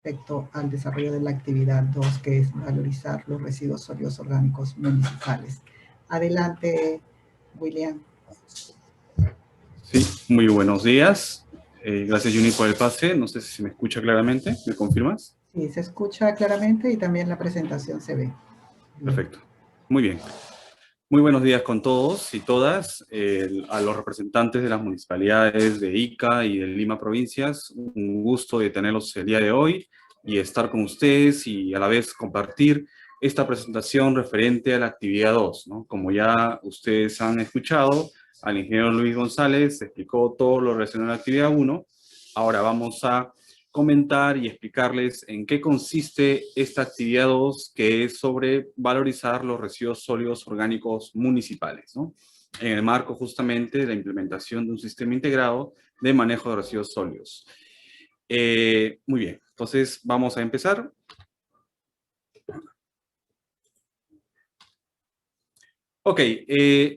respecto al desarrollo de la actividad 2, que es valorizar los residuos sólidos orgánicos municipales. Adelante, William. Sí, muy buenos días. Gracias, Juni, por el pase. No sé si se me escucha claramente. ¿Me confirmas? Sí, se escucha claramente y también la presentación se ve. Perfecto. Muy bien. Muy buenos días con todos y todas. A los representantes de las municipalidades de Ica y de Lima Provincias, un gusto de tenerlos el día de hoy y estar con ustedes y a la vez compartir esta presentación referente a la actividad 2, ¿no? Como ya ustedes han escuchado, al ingeniero Luis González explicó todo lo relacionado a la actividad 1. Ahora vamos a comentar y explicarles en qué consiste esta actividad 2, que es sobre valorizar los residuos sólidos orgánicos municipales, ¿no? En el marco justamente de la implementación de un sistema integrado de manejo de residuos sólidos. Muy bien, entonces vamos a empezar. Ok,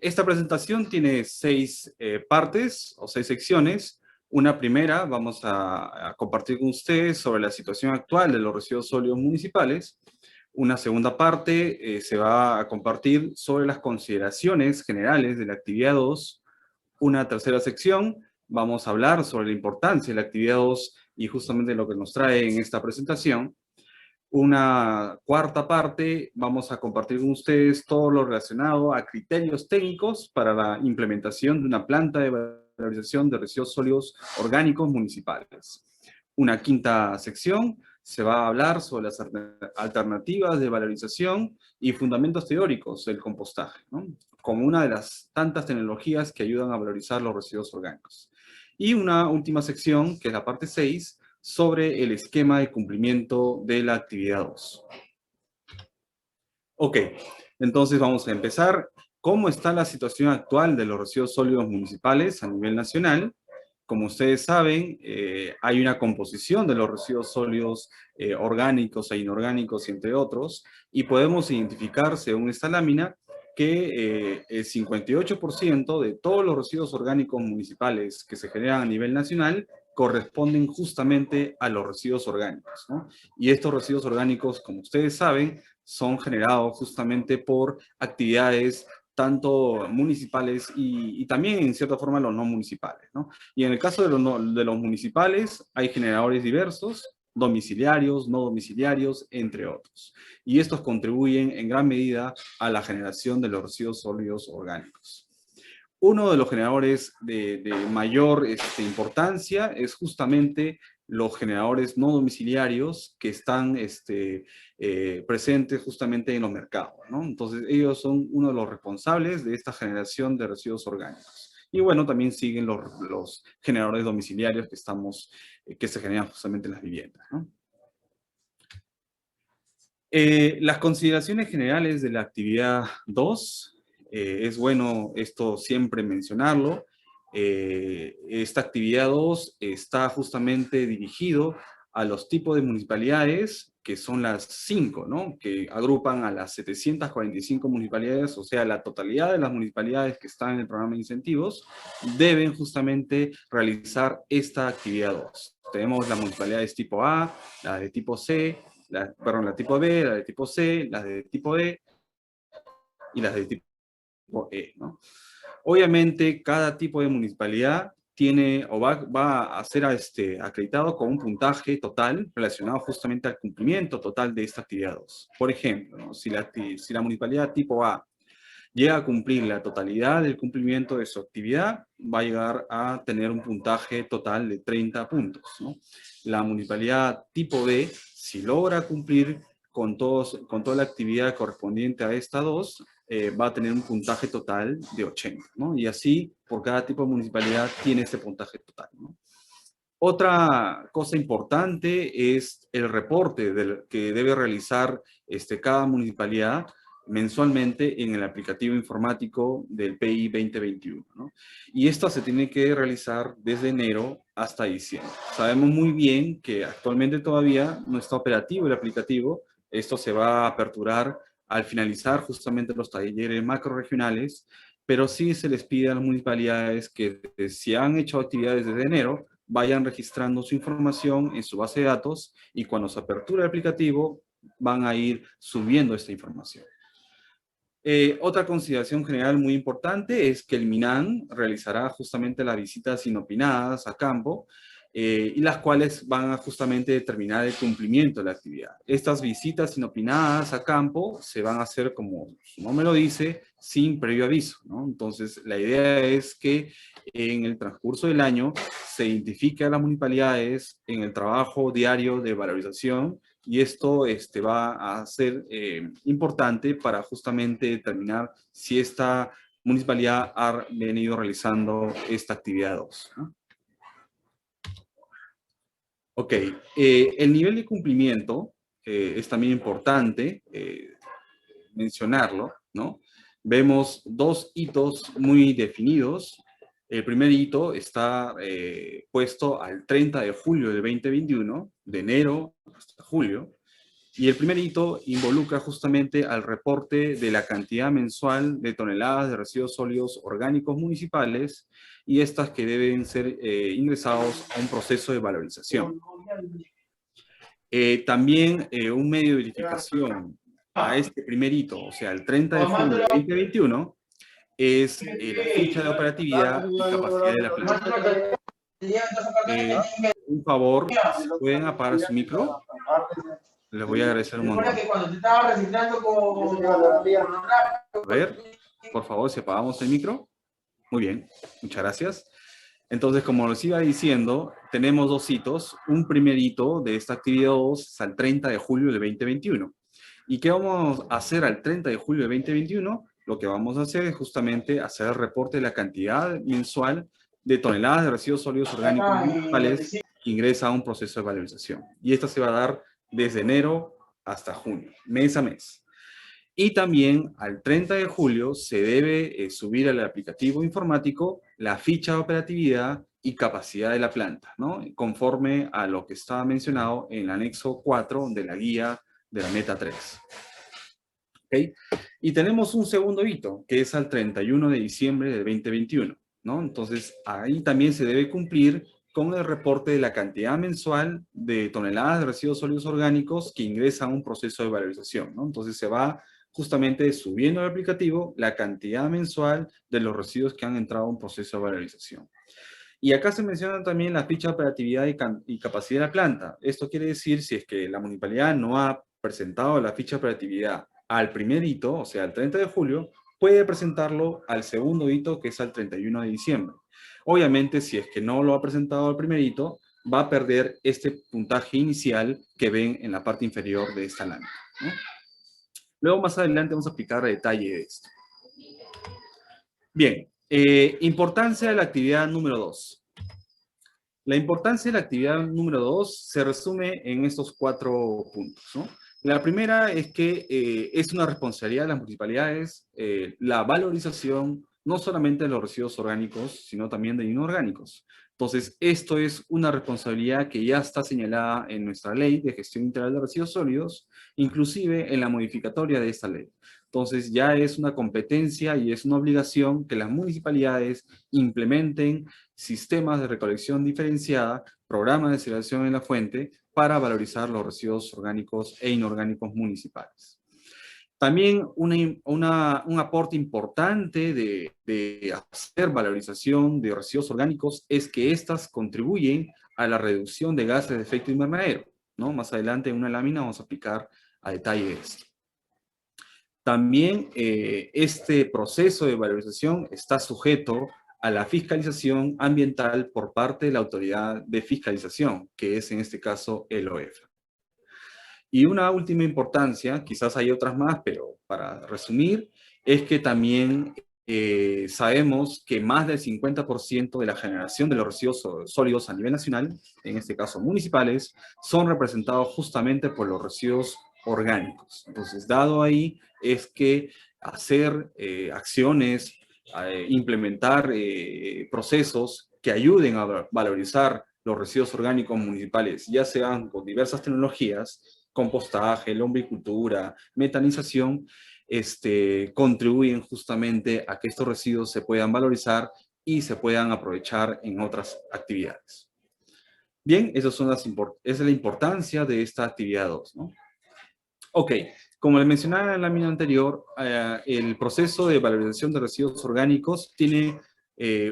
esta presentación tiene 6 partes o 6 secciones. Una primera, vamos a compartir con ustedes sobre la situación actual de los residuos sólidos municipales. Una segunda parte se va a compartir sobre las consideraciones generales de la actividad 2. Una tercera sección, vamos a hablar sobre la importancia de la actividad 2 y justamente lo que nos trae en esta presentación. Una cuarta parte, vamos a compartir con ustedes todo lo relacionado a criterios técnicos para la implementación de una planta de valorización de residuos sólidos orgánicos municipales. Una quinta sección se va a hablar sobre las alternativas de valorización y fundamentos teóricos del compostaje, ¿no? Como una de las tantas tecnologías que ayudan a valorizar los residuos orgánicos. Y una última sección, que es la parte 6, sobre el esquema de cumplimiento de la actividad 2. Ok, entonces vamos a empezar. ¿Cómo está la situación actual de los residuos sólidos municipales a nivel nacional? Como ustedes saben, hay una composición de los residuos sólidos orgánicos e inorgánicos, entre otros, y podemos identificar, según esta lámina, que el 58% de todos los residuos orgánicos municipales que se generan a nivel nacional corresponden justamente a los residuos orgánicos, ¿no? Y estos residuos orgánicos, como ustedes saben, son generados justamente por actividades tanto municipales y también en cierta forma los no municipales, ¿no? Y en el caso de los municipales hay generadores diversos, domiciliarios, no domiciliarios, entre otros. Y estos contribuyen en gran medida a la generación de los residuos sólidos orgánicos. Uno de los generadores de mayor importancia es justamente los generadores no domiciliarios que están presentes justamente en los mercados, ¿no? Entonces, ellos son uno de los responsables de esta generación de residuos orgánicos. Y bueno, también siguen los generadores domiciliarios que se generan justamente en las viviendas, ¿no? Las consideraciones generales de la actividad 2, es bueno esto siempre mencionarlo. Esta actividad 2 está justamente dirigido a los tipos de municipalidades, que son las 5, ¿no? Que agrupan a las 745 municipalidades, o sea, la totalidad de las municipalidades que están en el programa de incentivos, deben justamente realizar esta actividad 2. Tenemos las municipalidades tipo A, las de tipo C, la tipo B, la de tipo C, las de tipo D y las de tipo E, ¿no? Obviamente, cada tipo de municipalidad tiene o va a ser acreditado con un puntaje total relacionado justamente al cumplimiento total de esta actividad 2. Por ejemplo, ¿no? Si la municipalidad tipo A llega a cumplir la totalidad del cumplimiento de su actividad, va a llegar a tener un puntaje total de 30 puntos, ¿no? La municipalidad tipo B, si logra cumplir con toda la actividad correspondiente a esta 2, va a tener un puntaje total de 80, ¿no? Y así, por cada tipo de municipalidad, tiene ese puntaje total, ¿no? Otra cosa importante es el reporte que debe realizar cada municipalidad mensualmente en el aplicativo informático del PI 2021, ¿no? Y esto se tiene que realizar desde enero hasta diciembre. Sabemos muy bien que actualmente todavía no está operativo el aplicativo. Esto se va a aperturar al finalizar justamente los talleres macroregionales, pero sí se les pide a las municipalidades que si han hecho actividades desde enero, vayan registrando su información en su base de datos y cuando se apertura el aplicativo van a ir subiendo esta información. Otra consideración general muy importante es que el MINAN realizará justamente las visitas inopinadas a campo y las cuales van a justamente determinar el cumplimiento de la actividad. Estas visitas inopinadas a campo se van a hacer, como su nombre lo dice, sin previo aviso, ¿no? Entonces, la idea es que en el transcurso del año se identifique a las municipalidades en el trabajo diario de valorización y esto va a ser importante para justamente determinar si esta municipalidad ha venido realizando esta actividad 2, ¿no? Ok, el nivel de cumplimiento es también importante mencionarlo, ¿no? Vemos dos hitos muy definidos. El primer hito está puesto al 30 de julio del 2021, de enero hasta julio, y el primer hito involucra justamente al reporte de la cantidad mensual de toneladas de residuos sólidos orgánicos municipales y estas que deben ser ingresados a un proceso de valorización. También un medio de verificación a este primer hito, o sea, el 30 de julio de 2021, es la ficha de operatividad y capacidad de la planta. Un favor, ¿pueden apagar su micro? Les voy a agradecer un montón. A ver, por favor, si apagamos el micro. Muy bien, muchas gracias. Entonces, como les iba diciendo, tenemos dos hitos. Un primer hito de esta actividad 2 es al 30 de julio del 2021. ¿Y qué vamos a hacer al 30 de julio del 2021? Lo que vamos a hacer es justamente hacer el reporte de la cantidad mensual de toneladas de residuos sólidos orgánicos municipales que ingresa a un proceso de valorización. Y esta se va a dar desde enero hasta junio, mes a mes. Y también al 30 de julio se debe subir al aplicativo informático la ficha de operatividad y capacidad de la planta, ¿no? Conforme a lo que estaba mencionado en el anexo 4 de la guía de la meta 3. ¿Okay? Y tenemos un segundo hito, que es al 31 de diciembre de 2021, ¿no? Entonces, ahí también se debe cumplir con el reporte de la cantidad mensual de toneladas de residuos sólidos orgánicos que ingresan a un proceso de valorización, ¿no? Entonces, se va justamente subiendo al aplicativo la cantidad mensual de los residuos que han entrado a un proceso de valorización. Y acá se menciona también la ficha de operatividad y capacidad de la planta. Esto quiere decir si es que la municipalidad no ha presentado la ficha de operatividad al primer hito, o sea, al 30 de julio, puede presentarlo al segundo hito, que es al 31 de diciembre. Obviamente, si es que no lo ha presentado al primer hito, va a perder este puntaje inicial que ven en la parte inferior de esta lámina, ¿no? Luego, más adelante, vamos a aplicar a detalle de esto. Bien, importancia de la actividad número 2. La importancia de la actividad número 2 se resume en estos 4 puntos, ¿no? La primera es que es una responsabilidad de las municipalidades la valorización no solamente de los residuos orgánicos, sino también de inorgánicos. Entonces, esto es una responsabilidad que ya está señalada en nuestra ley de gestión integral de residuos sólidos, inclusive en la modificatoria de esta ley. Entonces, ya es una competencia y es una obligación que las municipalidades implementen sistemas de recolección diferenciada, programas de segregación en la fuente, para valorizar los residuos orgánicos e inorgánicos municipales. También un aporte importante de hacer valorización de residuos orgánicos es que éstas contribuyen a la reducción de gases de efecto invernadero, ¿no? Más adelante en una lámina vamos a aplicar a detalle esto. También este proceso de valorización está sujeto a la fiscalización ambiental por parte de la autoridad de fiscalización, que es en este caso el OEF. Y una última importancia, quizás hay otras más, pero para resumir, es que también sabemos que más del 50% de la generación de los residuos sólidos a nivel nacional, en este caso municipales, son representados justamente por los residuos orgánicos. Entonces, dado ahí, es que hacer acciones, implementar procesos que ayuden a valorizar los residuos orgánicos municipales, ya sean con diversas tecnologías, compostaje, lombricultura, metanización, contribuyen justamente a que estos residuos se puedan valorizar y se puedan aprovechar en otras actividades. Bien, esa es la importancia de esta actividad 2, ¿no? Ok, como les mencionaba en la lámina anterior, el proceso de valorización de residuos orgánicos tiene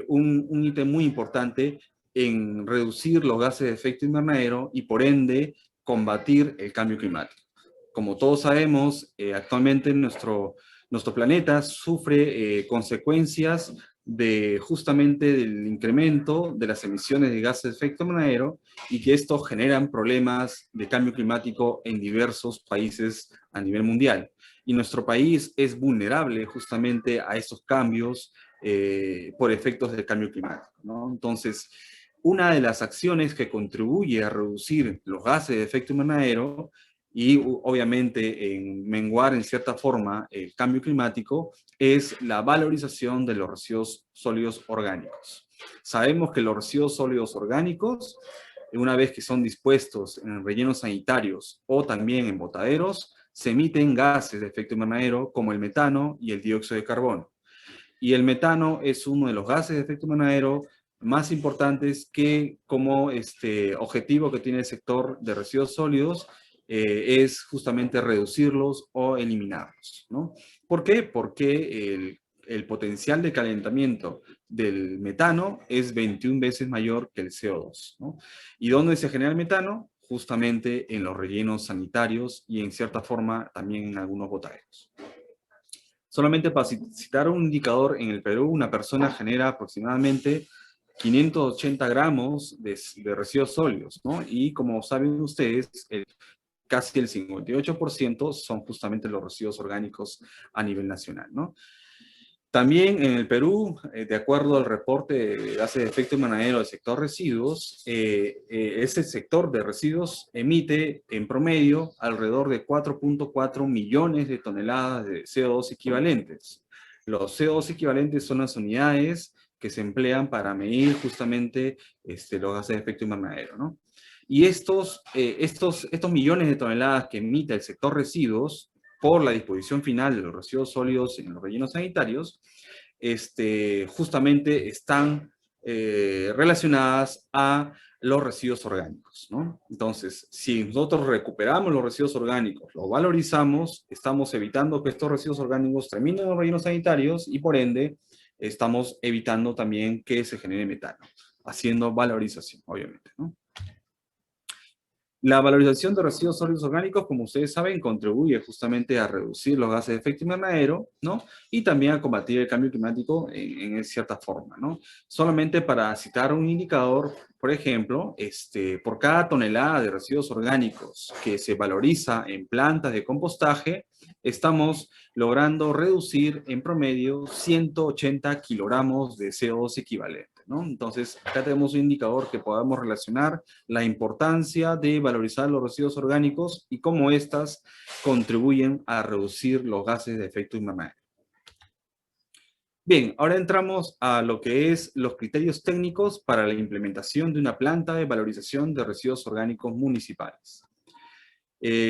un ítem muy importante en reducir los gases de efecto invernadero y por ende combatir el cambio climático. Como todos sabemos, actualmente nuestro planeta sufre consecuencias justamente del incremento de las emisiones de gases de efecto invernadero y que esto generan problemas de cambio climático en diversos países a nivel mundial. Y nuestro país es vulnerable justamente a estos cambios por efectos del cambio climático, ¿no? Entonces, una de las acciones que contribuye a reducir los gases de efecto invernadero y obviamente en menguar en cierta forma el cambio climático es la valorización de los residuos sólidos orgánicos. Sabemos que los residuos sólidos orgánicos, una vez que son dispuestos en rellenos sanitarios o también en botaderos, se emiten gases de efecto invernadero como el metano y el dióxido de carbono. Y el metano es uno de los gases de efecto invernadero más importantes que como objetivo que tiene el sector de residuos sólidos es justamente reducirlos o eliminarlos, ¿no? ¿Por qué? Porque el potencial de calentamiento del metano es 21 veces mayor que el CO2, ¿no? ¿Y dónde se genera el metano? Justamente en los rellenos sanitarios y en cierta forma también en algunos botaderos. Solamente para citar un indicador, en el Perú una persona genera aproximadamente 580 gramos de residuos sólidos, ¿no? Y como saben ustedes, casi el 58% son justamente los residuos orgánicos a nivel nacional, ¿no? También en el Perú, de acuerdo al reporte de gases de efecto invernadero del sector residuos, ese sector de residuos emite en promedio alrededor de 4.4 millones de toneladas de CO2 equivalentes. Los CO2 equivalentes son las unidades que se emplean para medir justamente los gases de efecto invernadero, ¿no? Y estos millones de toneladas que emite el sector residuos por la disposición final de los residuos sólidos en los rellenos sanitarios, justamente están relacionadas a los residuos orgánicos, ¿no? Entonces, si nosotros recuperamos los residuos orgánicos, los valorizamos, estamos evitando que estos residuos orgánicos terminen en los rellenos sanitarios y por ende estamos evitando también que se genere metano, haciendo valorización, obviamente, ¿no? La valorización de residuos sólidos orgánicos, como ustedes saben, contribuye justamente a reducir los gases de efecto invernadero, ¿no? Y también a combatir el cambio climático en cierta forma, ¿no? Solamente para citar un indicador, por ejemplo, por cada tonelada de residuos orgánicos que se valoriza en plantas de compostaje, estamos logrando reducir en promedio 180 kilogramos de CO2 equivalente, ¿no? Entonces, acá tenemos un indicador que podamos relacionar la importancia de valorizar los residuos orgánicos y cómo éstas contribuyen a reducir los gases de efecto invernadero. Bien, ahora entramos a lo que es los criterios técnicos para la implementación de una planta de valorización de residuos orgánicos municipales.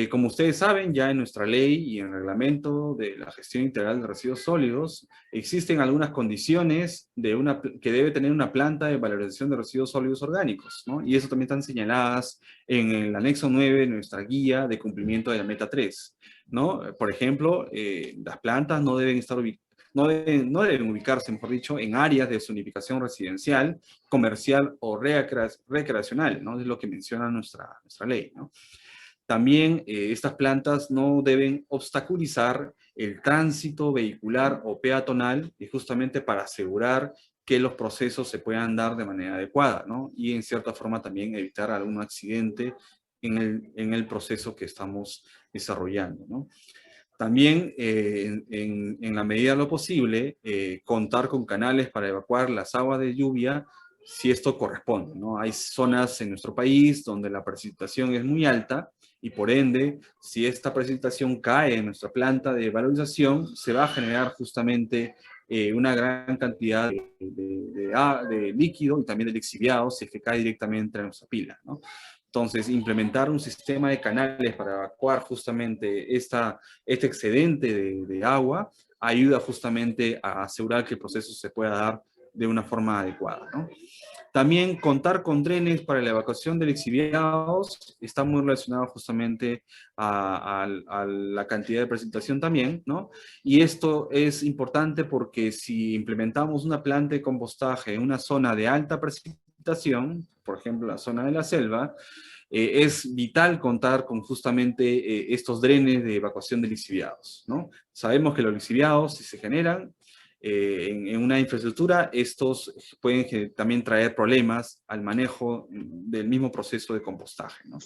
Como ustedes saben, ya en nuestra ley y en el reglamento de la gestión integral de residuos sólidos, existen algunas condiciones que debe tener una planta de valorización de residuos sólidos orgánicos, ¿no? Y eso también están señaladas en el anexo 9 de nuestra guía de cumplimiento de la meta 3, ¿no? Por ejemplo, las plantas no deben ubicarse, mejor dicho, en áreas de zonificación residencial, comercial o recreacional, ¿no? Es lo que menciona nuestra ley, ¿no? También estas plantas no deben obstaculizar el tránsito vehicular o peatonal y justamente para asegurar que los procesos se puedan dar de manera adecuada, ¿no? Y en cierta forma también evitar algún accidente en el proceso que estamos desarrollando, ¿no? También, en la medida de lo posible, contar con canales para evacuar las aguas de lluvia si esto corresponde, ¿no? Hay zonas en nuestro país donde la precipitación es muy alta y por ende, si esta precipitación cae en nuestra planta de valorización, se va a generar justamente una gran cantidad de líquido y también de lixiviado si es que cae directamente en nuestra pila, ¿no? Entonces, implementar un sistema de canales para evacuar justamente este excedente de agua ayuda justamente a asegurar que el proceso se pueda dar de una forma adecuada, ¿no? También contar con drenes para la evacuación de lixiviados está muy relacionado justamente a la cantidad de precipitación también, ¿no? Y esto es importante porque si implementamos una planta de compostaje en una zona de alta precipitación, por ejemplo, la zona de la selva, es vital contar con justamente estos drenes de evacuación de lixiviados, ¿no? Sabemos que los lixiviados, si se generan, en una infraestructura, estos pueden también traer problemas al manejo del mismo proceso de compostaje, ¿no?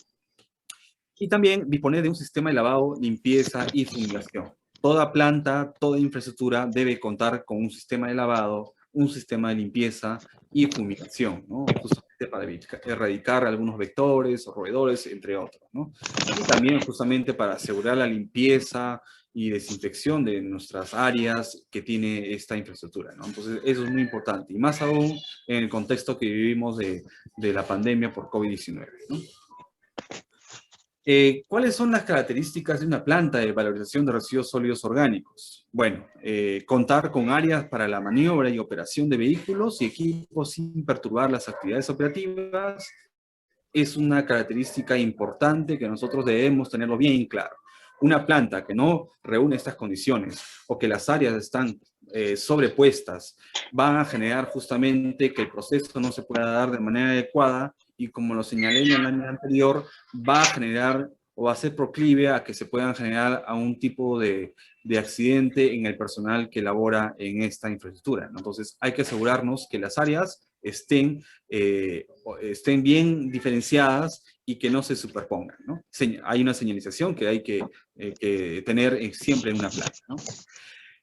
Y también disponer de un sistema de lavado, limpieza y fumigación. Toda planta, toda infraestructura debe contar con un sistema de lavado, un sistema de limpieza y fumigación, ¿no? Justamente para erradicar algunos vectores o roedores, entre otros, ¿no? Y también justamente para asegurar la limpieza y desinfección de nuestras áreas que tiene esta infraestructura, ¿no? Entonces, eso es muy importante, y más aún en el contexto que vivimos de la pandemia por COVID-19, ¿no? ¿Cuáles son las características de una planta de valorización de residuos sólidos orgánicos? Bueno, contar con áreas para la maniobra y operación de vehículos y equipos sin perturbar las actividades operativas es una característica importante que nosotros debemos tenerlo bien claro. Una planta que no reúne estas condiciones o que las áreas están sobrepuestas van a generar justamente que el proceso no se pueda dar de manera adecuada y, como lo señalé en el año anterior, va a generar o va a ser proclive a que se puedan generar a un tipo de accidente en el personal que labora en esta infraestructura, ¿no? Entonces hay que asegurarnos que las áreas estén bien diferenciadas y que no se superpongan, ¿no? Hay una señalización que hay que tener siempre en una planta, ¿no?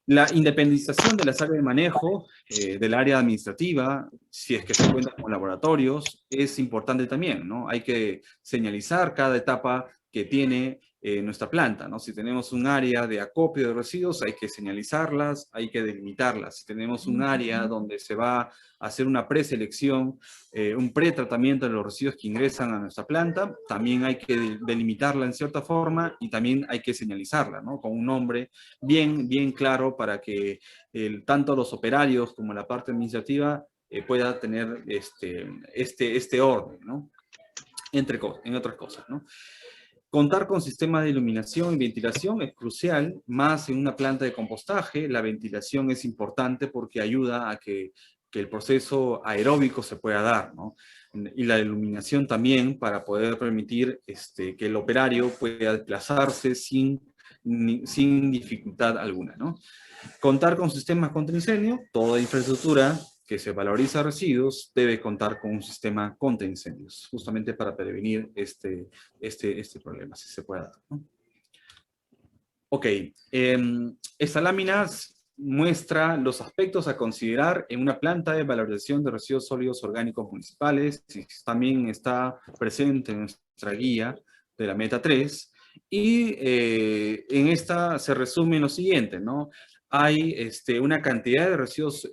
La independización de las áreas de manejo, del área administrativa, si es que se cuenta con laboratorios, es importante también, ¿no? Hay que señalizar cada etapa que tiene nuestra planta, ¿no? Si tenemos un área de acopio de residuos, hay que señalizarlas, hay que delimitarlas. Si tenemos un área donde se va a hacer una preselección, un pretratamiento de los residuos que ingresan a nuestra planta, también hay que delimitarla en cierta forma y también hay que señalizarla, ¿no? Con un nombre bien claro para que tanto los operarios como la parte administrativa pueda tener este orden, ¿no? En otras cosas, ¿no? Contar con sistemas de iluminación y ventilación es crucial, más en una planta de compostaje. La ventilación es importante porque ayuda a que el proceso aeróbico se pueda dar, ¿no? Y la iluminación también para poder permitir que el operario pueda desplazarse sin dificultad alguna, ¿no? Contar con sistemas contra incendio. Toda infraestructura que se valoriza residuos debe contar con un sistema contra incendios, justamente para prevenir este problema, si se puede dar, ¿no? Ok, esta lámina muestra los aspectos a considerar en una planta de valorización de residuos sólidos orgánicos municipales, y también está presente en nuestra guía de la meta 3, y en esta se resume lo siguiente, ¿no? Hay una cantidad de residuos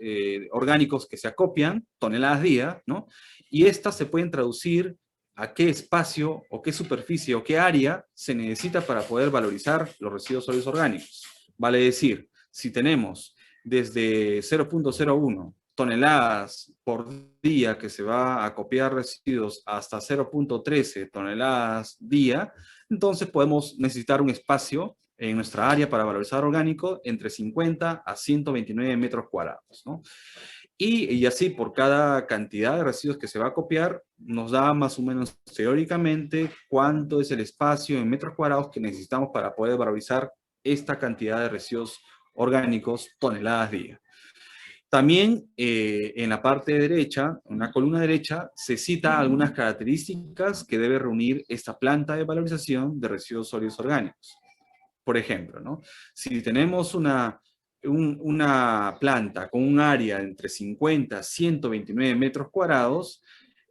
orgánicos que se acopian, toneladas día, ¿no? Y estas se pueden traducir a qué espacio o qué superficie o qué área se necesita para poder valorizar los residuos sólidos orgánicos. Vale decir, si tenemos desde 0.01 toneladas por día que se va a copiar residuos hasta 0.13 toneladas día, entonces podemos necesitar un espacio en nuestra área para valorizar orgánico entre 50 a 129 metros cuadrados, ¿no? Y así por cada cantidad de residuos que se va a copiar, nos da más o menos teóricamente cuánto es el espacio en metros cuadrados que necesitamos para poder valorizar esta cantidad de residuos orgánicos toneladas día. También en la parte derecha, en la columna derecha, se cita algunas características que debe reunir esta planta de valorización de residuos sólidos orgánicos. Por ejemplo, ¿no? Si tenemos una planta con un área entre 50 a 129 metros cuadrados,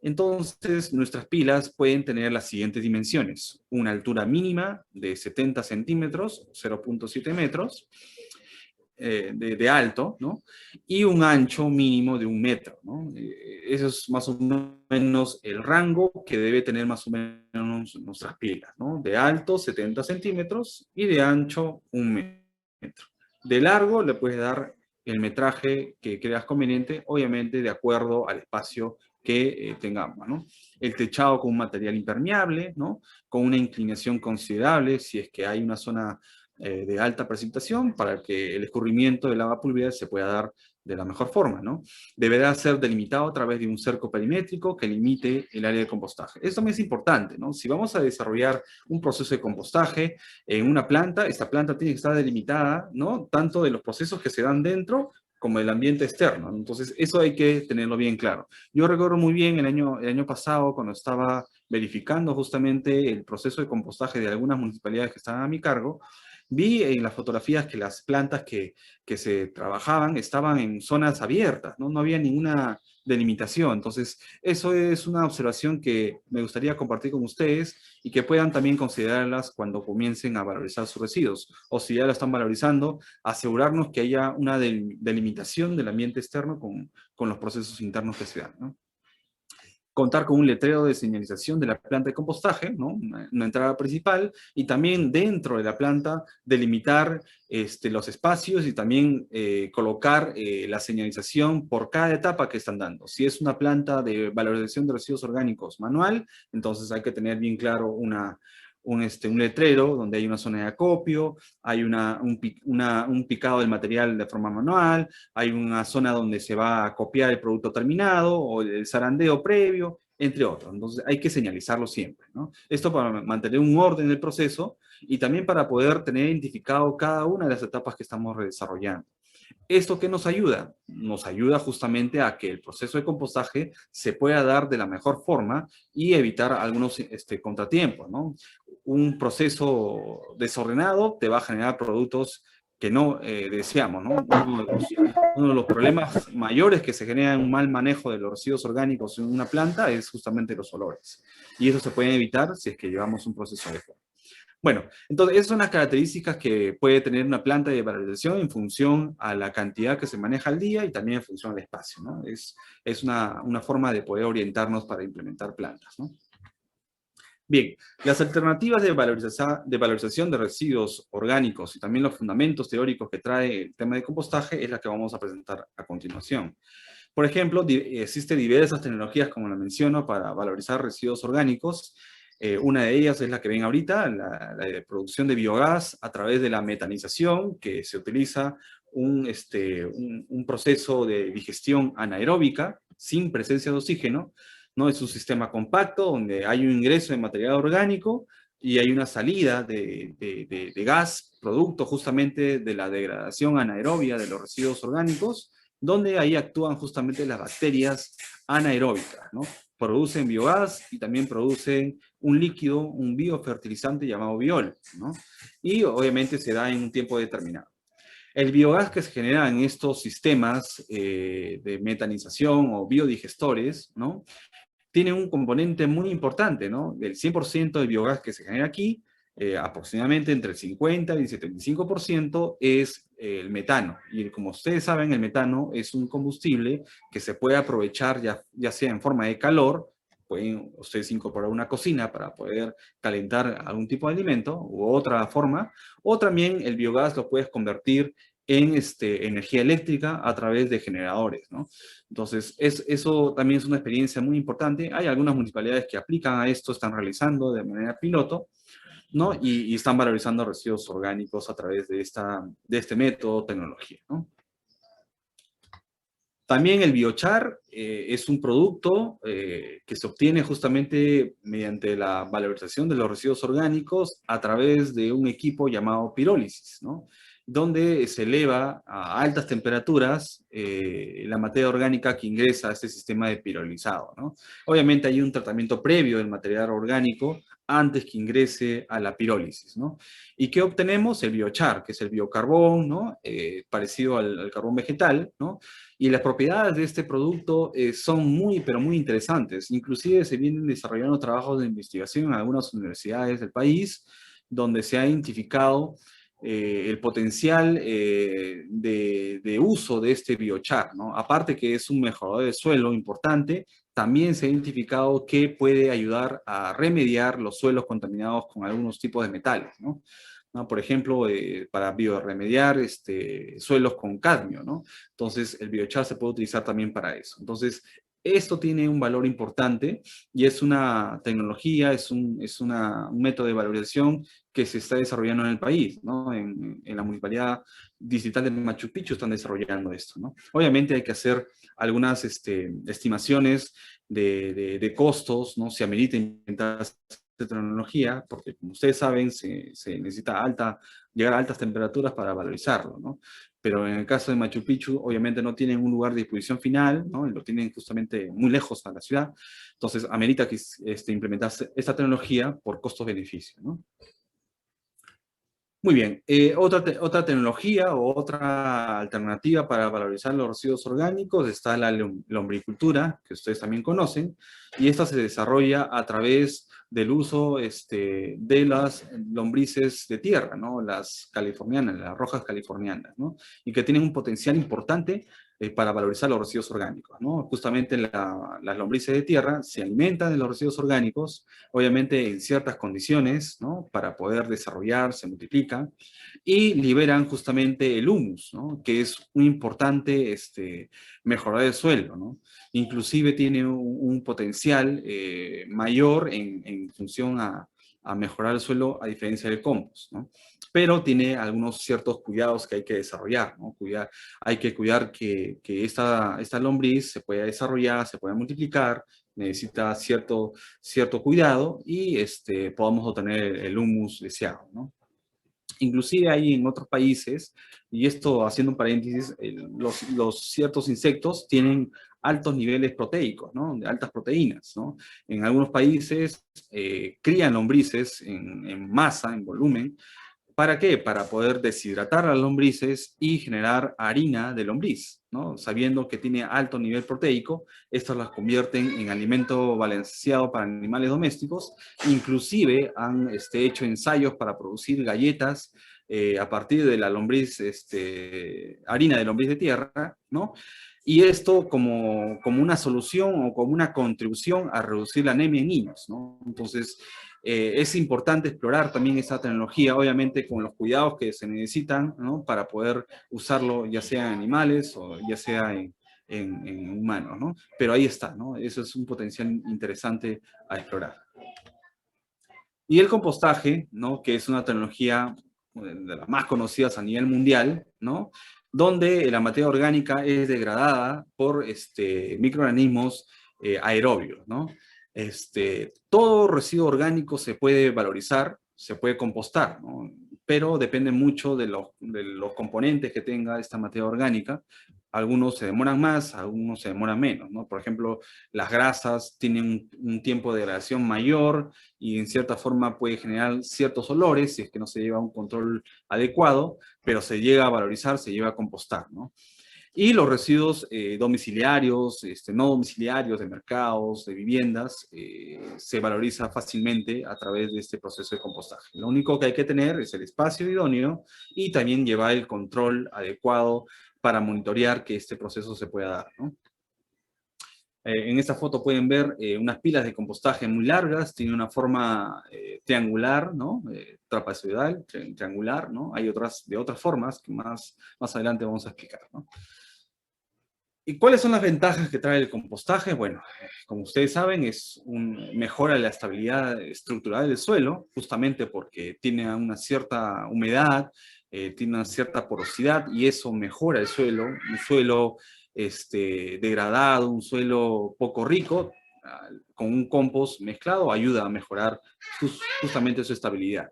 entonces nuestras pilas pueden tener las siguientes dimensiones: una altura mínima de 70 centímetros, 0.7 metros, de alto, ¿no? Y un ancho mínimo de 1 metro, ¿no? Eso es más o menos el rango que debe tener más o menos nuestras pilas, ¿no? De alto, 70 centímetros, y de ancho, 1 metro. De largo le puedes dar el metraje que creas conveniente, obviamente de acuerdo al espacio que tengamos, ¿no? El techado con un material impermeable, ¿no? Con una inclinación considerable, si es que hay una zona de alta precipitación, para que el escurrimiento del agua pluvial se pueda dar de la mejor forma, ¿no? Deberá ser delimitado a través de un cerco perimétrico que limite el área de compostaje. Eso también es importante, ¿no? Si vamos a desarrollar un proceso de compostaje en una planta, esta planta tiene que estar delimitada, ¿no? Tanto de los procesos que se dan dentro como del ambiente externo. Entonces, eso hay que tenerlo bien claro. Yo recuerdo muy bien el año pasado, cuando estaba verificando justamente el proceso de compostaje de algunas municipalidades que estaban a mi cargo, vi en las fotografías que las plantas que se trabajaban estaban en zonas abiertas, ¿no? No había ninguna delimitación. Entonces, eso es una observación que me gustaría compartir con ustedes y que puedan también considerarlas cuando comiencen a valorizar sus residuos. O si ya lo están valorizando, asegurarnos que haya una delimitación del ambiente externo con los procesos internos que se dan, ¿no? Contar con un letrero de señalización de la planta de compostaje, ¿no? Una entrada principal, y también dentro de la planta delimitar los espacios y también colocar la señalización por cada etapa que están dando. Si es una planta de valorización de residuos orgánicos manual, entonces hay que tener bien claro un letrero donde hay una zona de acopio, hay un picado del material de forma manual, hay una zona donde se va a copiar el producto terminado o el zarandeo previo, entre otros. Entonces hay que señalizarlo siempre, ¿no? Esto para mantener un orden del proceso y también para poder tener identificado cada una de las etapas que estamos desarrollando. ¿Esto qué nos ayuda? Nos ayuda justamente a que el proceso de compostaje se pueda dar de la mejor forma y evitar algunos contratiempos, ¿no? Un proceso desordenado te va a generar productos que no deseamos, ¿no? Uno de los problemas mayores que se genera en un mal manejo de los residuos orgánicos en una planta es justamente los olores. Y eso se puede evitar si es que llevamos un proceso adecuado. Bueno, entonces esas son las características que puede tener una planta de valorización en función a la cantidad que se maneja al día y también en función al espacio, ¿no? Es una forma de poder orientarnos para implementar plantas, ¿no? Bien, las alternativas de valorización de residuos orgánicos y también los fundamentos teóricos que trae el tema de compostaje es la que vamos a presentar a continuación. Por ejemplo, existen diversas tecnologías, como lo menciono, para valorizar residuos orgánicos. Una de ellas es la que ven ahorita, la de producción de biogás a través de la metanización, que se utiliza un proceso de digestión anaeróbica sin presencia de oxígeno, ¿no? Es un sistema compacto donde hay un ingreso de material orgánico y hay una salida de gas, producto justamente de la degradación anaerobia de los residuos orgánicos, donde ahí actúan justamente las bacterias anaeróbicas, ¿no? Producen biogás y también producen un líquido, un biofertilizante llamado biol, ¿no? Y obviamente se da en un tiempo determinado. El biogás que se genera en estos sistemas de metanización o biodigestores, ¿no? Tiene un componente muy importante, ¿no? Del 100% del biogás que se genera aquí, aproximadamente entre el 50 y el 75% es el metano. Y como ustedes saben, el metano es un combustible que se puede aprovechar ya sea en forma de calor, pueden ustedes incorporar una cocina para poder calentar algún tipo de alimento u otra forma, o también el biogás lo puedes convertir en energía eléctrica a través de generadores, ¿no? Entonces, eso también es una experiencia muy importante. Hay algunas municipalidades que aplican a esto, están realizando de manera piloto, ¿no? Y están valorizando residuos orgánicos a través de este método, tecnología, ¿no? También el biochar es un producto que se obtiene justamente mediante la valorización de los residuos orgánicos a través de un equipo llamado pirólisis, ¿no? Donde se eleva a altas temperaturas la materia orgánica que ingresa a este sistema de pirolizado, ¿no? Obviamente hay un tratamiento previo del material orgánico antes que ingrese a la pirólisis, ¿no? ¿Y qué obtenemos? El biochar, que es el biocarbón, ¿no? Parecido al carbón vegetal, ¿no? Y las propiedades de este producto son muy, pero muy interesantes. Inclusive se vienen desarrollando trabajos de investigación en algunas universidades del país, donde se ha identificado el potencial de uso de este biochar, ¿no? Aparte que es un mejorador de suelo importante, también se ha identificado que puede ayudar a remediar los suelos contaminados con algunos tipos de metales, ¿no? ¿No? Por ejemplo, para bioremediar suelos con cadmio, ¿no? Entonces, el biochar se puede utilizar también para eso. Entonces, Esto tiene un valor importante y es una tecnología, un método de valorización que se está desarrollando en el país, ¿no? En la Municipalidad Distrital de Machu Picchu están desarrollando esto, ¿no? Obviamente hay que hacer algunas estimaciones de costos, ¿no? Se amerita implementar esta tecnología, porque como ustedes saben, se necesita llegar a altas temperaturas para valorizarlo, ¿no? Pero en el caso de Machu Picchu, obviamente no tienen un lugar de disposición final, ¿no? Lo tienen justamente muy lejos a la ciudad, entonces amerita que implementarse esta tecnología por costo-beneficio, ¿no? Muy bien, otra tecnología o otra alternativa para valorizar los residuos orgánicos está la lombricultura, que ustedes también conocen, y esta se desarrolla a través del uso de las lombrices de tierra, ¿no? Las californianas, las rojas californianas, ¿no? Y que tienen un potencial importante para valorizar los residuos orgánicos, ¿no? Justamente las lombrices de tierra se alimentan de los residuos orgánicos, obviamente en ciertas condiciones, ¿no? Para poder desarrollar, se multiplican y liberan justamente el humus, ¿no? Que es muy importante mejorar el suelo, ¿no? Inclusive tiene un potencial mayor en función a mejorar el suelo a diferencia del compost, ¿no? Pero tiene algunos ciertos cuidados que hay que desarrollar, ¿no? Hay que cuidar que esta lombriz se pueda desarrollar, se pueda multiplicar, necesita cierto cuidado y podamos obtener el humus deseado, ¿no? Inclusive hay en otros países, y esto haciendo un paréntesis, los ciertos insectos tienen altos niveles proteicos, ¿no? De altas proteínas, ¿no? En algunos países crían lombrices en masa, en volumen. ¿Para qué? Para poder deshidratar las lombrices y generar harina de lombriz, ¿no? Sabiendo que tiene alto nivel proteico, estas las convierten en alimento balanceado para animales domésticos. Inclusive han hecho ensayos para producir galletas a partir de la lombriz, harina de lombriz de tierra, ¿no? Y esto como una solución o como una contribución a reducir la anemia en niños, ¿no? Entonces, es importante explorar también esa tecnología, obviamente con los cuidados que se necesitan, ¿no? Para poder usarlo ya sea en animales o ya sea en humanos, ¿no? Pero ahí está, ¿no? Eso es un potencial interesante a explorar. Y el compostaje, ¿no? Que es una tecnología de las más conocidas a nivel mundial, ¿no? Donde la materia orgánica es degradada por microorganismos aerobios, ¿no? Todo residuo orgánico se puede valorizar, se puede compostar, ¿no? Pero depende mucho de los componentes que tenga esta materia orgánica. Algunos se demoran más, algunos se demoran menos, ¿no? Por ejemplo, las grasas tienen un tiempo de degradación mayor y en cierta forma puede generar ciertos olores si es que no se lleva un control adecuado, pero se llega a valorizar, se llega a compostar, ¿no? Y los residuos domiciliarios, no domiciliarios, de mercados, de viviendas, se valoriza fácilmente a través de este proceso de compostaje. Lo único que hay que tener es el espacio idóneo y también llevar el control adecuado para monitorear que este proceso se pueda dar, ¿no? En esta foto pueden ver unas pilas de compostaje muy largas, tiene una forma triangular, ¿no? Trapezoidal, triangular, ¿no? Hay de otras formas que más adelante vamos a explicar, ¿no? ¿Y cuáles son las ventajas que trae el compostaje? Bueno, como ustedes saben, mejora la estabilidad estructural del suelo, justamente porque tiene una cierta humedad, tiene una cierta porosidad, y eso mejora el suelo, un suelo degradado, un suelo poco rico, con un compost mezclado, ayuda a mejorar justamente su estabilidad.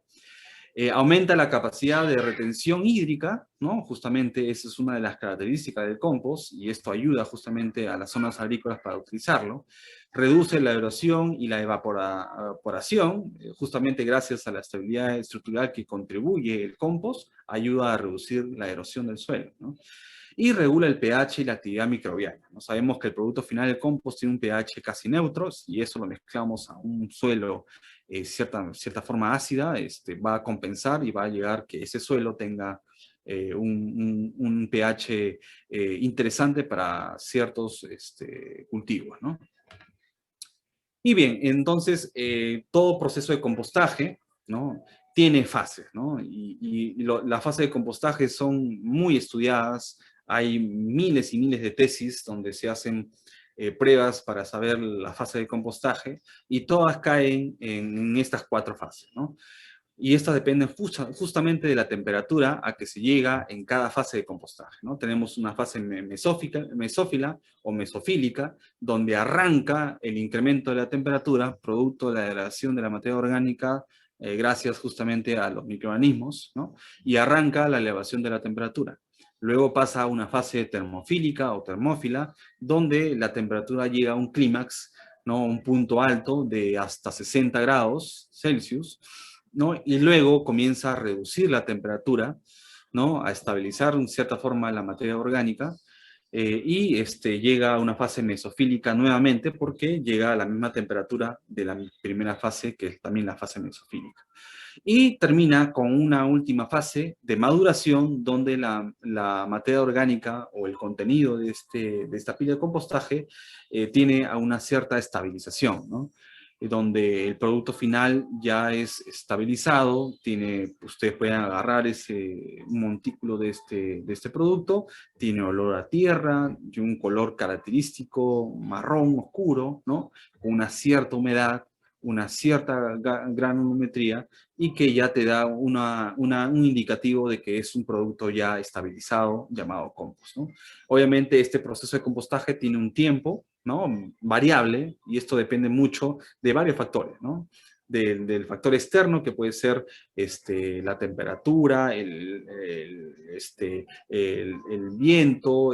Aumenta la capacidad de retención hídrica, ¿no? Justamente esa es una de las características del compost, y esto ayuda justamente a las zonas agrícolas para utilizarlo. Reduce la erosión y la evaporación, justamente gracias a la estabilidad estructural que contribuye el compost, ayuda a reducir la erosión del suelo, ¿no? Y regula el pH y la actividad microbiana, ¿no? Sabemos que el producto final del compost tiene un pH casi neutro, y eso lo mezclamos a un suelo cierta forma ácida, va a compensar y va a llegar que ese suelo tenga un pH interesante para ciertos cultivos, ¿no? Y bien, entonces, todo proceso de compostaje, ¿no? Tiene fases, ¿no? Las fases de compostaje son muy estudiadas, hay miles y miles de tesis donde se hacen pruebas para saber la fase de compostaje, y todas caen en estas 4 fases, ¿no? Y estas dependen justamente de la temperatura a que se llega en cada fase de compostaje, ¿no? Tenemos una fase mesófila o mesofílica, donde arranca el incremento de la temperatura, producto de la degradación de la materia orgánica, gracias justamente a los microorganismos, ¿no? Y arranca la elevación de la temperatura. Luego pasa a una fase termofílica o termófila, donde la temperatura llega a un clímax, ¿no? Un punto alto de hasta 60 grados Celsius, ¿no? Y luego comienza a reducir la temperatura, ¿no? A estabilizar en cierta forma la materia orgánica, y llega a una fase mesofílica nuevamente, porque llega a la misma temperatura de la primera fase, que es también la fase mesofílica. Y termina con una última fase de maduración, donde la materia orgánica o el contenido de esta pila de compostaje tiene a una cierta estabilización, ¿no? Donde el producto final ya es estabilizado, ustedes pueden agarrar un montículo de este producto, tiene olor a tierra, y un color característico marrón oscuro, ¿no? Con una cierta humedad, una cierta granulometría, y que ya te da un indicativo de que es un producto ya estabilizado llamado compost, ¿no? Obviamente este proceso de compostaje tiene un tiempo, ¿no? Variable, y esto depende mucho de varios factores, ¿no? Del factor externo, que puede ser la temperatura, el viento,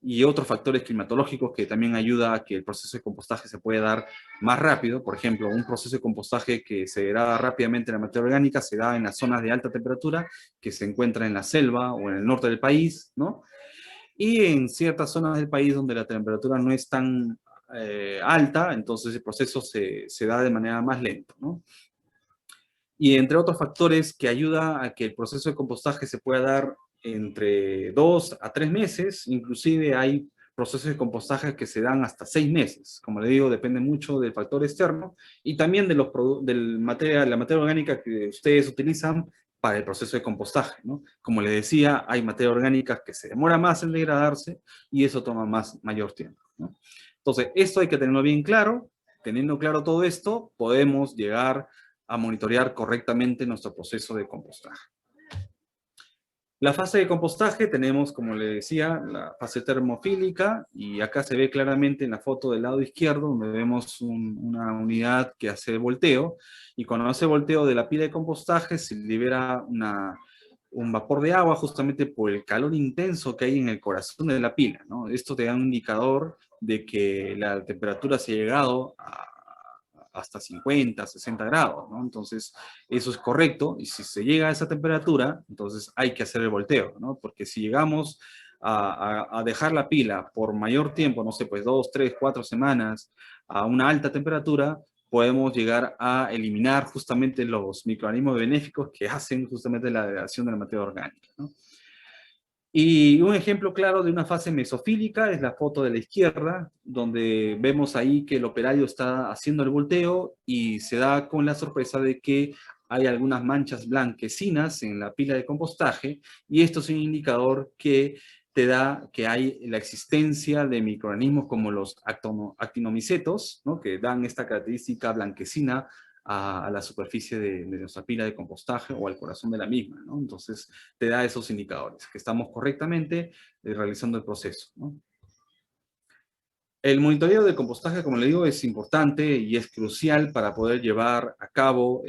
y otros factores climatológicos que también ayuda a que el proceso de compostaje se pueda dar más rápido. Por ejemplo, un proceso de compostaje que se degrada rápidamente en la materia orgánica se da en las zonas de alta temperatura, que se encuentran en la selva o en el norte del país, ¿no? Y en ciertas zonas del país donde la temperatura no es tan alta, entonces el proceso se da de manera más lenta, ¿no? Y entre otros factores que ayuda a que el proceso de compostaje se pueda dar entre 2 a 3 meses, inclusive hay procesos de compostaje que se dan hasta 6 meses. Como le digo, depende mucho del factor externo y también de la materia orgánica que ustedes utilizan para el proceso de compostaje, ¿no? Como les decía, hay materia orgánica que se demora más en degradarse y eso toma mayor tiempo, ¿no? Entonces, esto hay que tenerlo bien claro. Teniendo claro todo esto, podemos llegar a monitorear correctamente nuestro proceso de compostaje. La fase de compostaje tenemos, como le decía, la fase termofílica, y acá se ve claramente en la foto del lado izquierdo, donde vemos una unidad que hace volteo, y cuando hace volteo de la pila de compostaje se libera un vapor de agua justamente por el calor intenso que hay en el corazón de la pila, ¿no? Esto te da un indicador de que la temperatura se ha llegado hasta 50, 60 grados, ¿no? Entonces, eso es correcto, y si se llega a esa temperatura, entonces hay que hacer el volteo, ¿no? Porque si llegamos a dejar la pila por mayor tiempo, no sé, pues 2, 3, 4 semanas, a una alta temperatura, podemos llegar a eliminar justamente los microorganismos benéficos que hacen justamente la degradación de la materia orgánica, ¿no? Y un ejemplo claro de una fase mesofílica es la foto de la izquierda, donde vemos ahí que el operario está haciendo el volteo y se da con la sorpresa de que hay algunas manchas blanquecinas en la pila de compostaje, y esto es un indicador que te da que hay la existencia de microorganismos como los actinomicetos, ¿no? Que dan esta característica blanquecina a la superficie de nuestra pila de compostaje o al corazón de la misma, ¿no? Entonces, te da esos indicadores, que estamos correctamente realizando el proceso, ¿no? El monitoreo del compostaje, como le digo, es importante y es crucial para poder llevar a cabo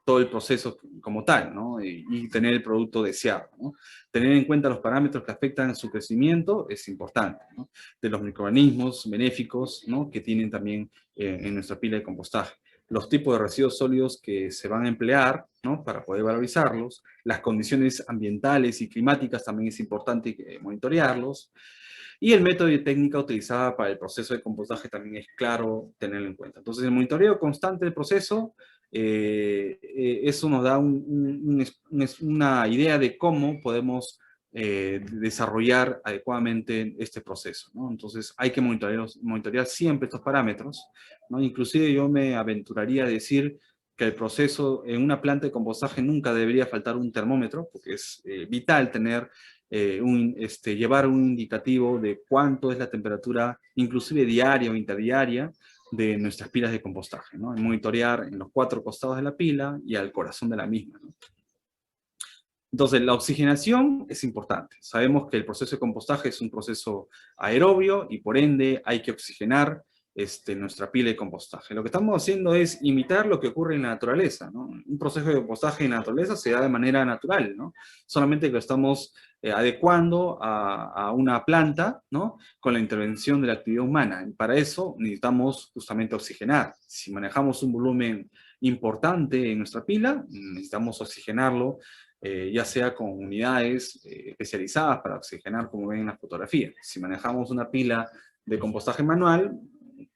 todo el proceso como tal, ¿no? Y tener el producto deseado, ¿no? Tener en cuenta los parámetros que afectan su crecimiento es importante, ¿no? De los microorganismos benéficos, ¿no? Que tienen también en nuestra pila de compostaje. Los tipos de residuos sólidos que se van a emplear, ¿no? Para poder valorizarlos. Las condiciones ambientales y climáticas también es importante monitorearlos. Y el método y técnica utilizada para el proceso de compostaje también es claro tenerlo en cuenta. Entonces, el monitoreo constante del proceso, eso nos da una idea de cómo podemos desarrollar adecuadamente este proceso, ¿no? Entonces, hay que monitorear siempre estos parámetros, ¿no? Inclusive yo me aventuraría a decir que el proceso en una planta de compostaje nunca debería faltar un termómetro, porque es vital tener llevar un indicativo de cuánto es la temperatura, inclusive diaria o interdiaria, de nuestras pilas de compostaje, ¿no? Monitorear en los 4 costados de la pila y al corazón de la misma, ¿no? Entonces, la oxigenación es importante. Sabemos que el proceso de compostaje es un proceso aerobio y por ende hay que oxigenar nuestra pila de compostaje. Lo que estamos haciendo es imitar lo que ocurre en la naturaleza, ¿no? Un proceso de compostaje en la naturaleza se da de manera natural, ¿no? Solamente que lo estamos adecuando a una planta, ¿no? Con la intervención de la actividad humana. Y para eso necesitamos justamente oxigenar. Si manejamos un volumen importante en nuestra pila, necesitamos oxigenarlo, ya sea con unidades especializadas para oxigenar, como ven en la fotografía. Si manejamos una pila de compostaje manual,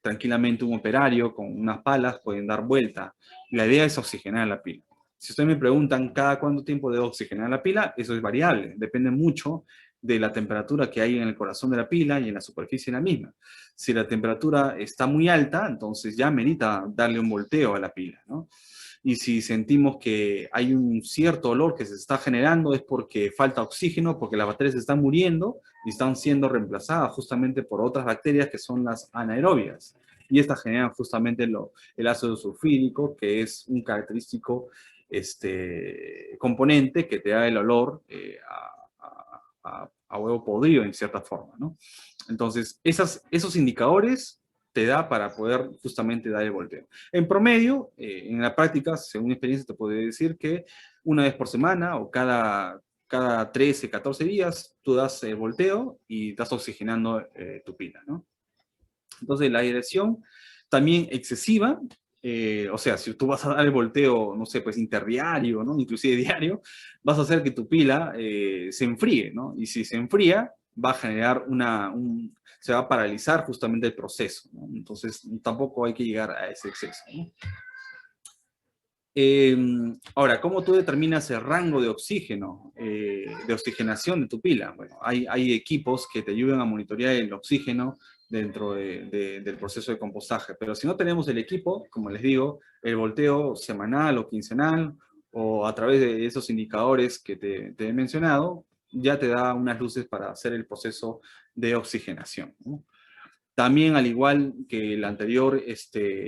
tranquilamente un operario con unas palas pueden dar vuelta. La idea es oxigenar la pila. Si ustedes me preguntan cada cuánto tiempo debo oxigenar la pila, eso es variable, depende mucho de la temperatura que hay en el corazón de la pila y en la superficie de la misma. Si la temperatura está muy alta, entonces ya merita darle un volteo a la pila, ¿no? Y si sentimos que hay un cierto olor que se está generando es porque falta oxígeno, porque las bacterias se están muriendo y están siendo reemplazadas justamente por otras bacterias que son las anaerobias. Y estas generan justamente el ácido sulfídrico, que es un característico componente que te da el olor a huevo podrido en cierta forma, ¿no? Entonces, esos indicadores te da para poder justamente dar el volteo. En promedio, en la práctica, según mi experiencia, te puedo decir que una vez por semana o cada 13, 14 días, tú das el volteo y estás oxigenando tu pila, ¿no? Entonces, la dirección también excesiva, o sea, si tú vas a dar el volteo, no sé, pues interdiario, ¿no? Inclusive diario, vas a hacer que tu pila se enfríe, ¿no? Y si se enfría, va a generar se va a paralizar justamente el proceso, ¿no? Entonces, tampoco hay que llegar a ese exceso, ¿no? Ahora, ¿cómo tú determinas el rango de oxígeno, de oxigenación de tu pila? Bueno, hay equipos que te ayudan a monitorear el oxígeno dentro del proceso de compostaje, pero si no tenemos el equipo, como les digo, el volteo semanal o quincenal, o a través de esos indicadores que te he mencionado, ya te da unas luces para hacer el proceso de oxigenación, ¿no? También, al igual que el anterior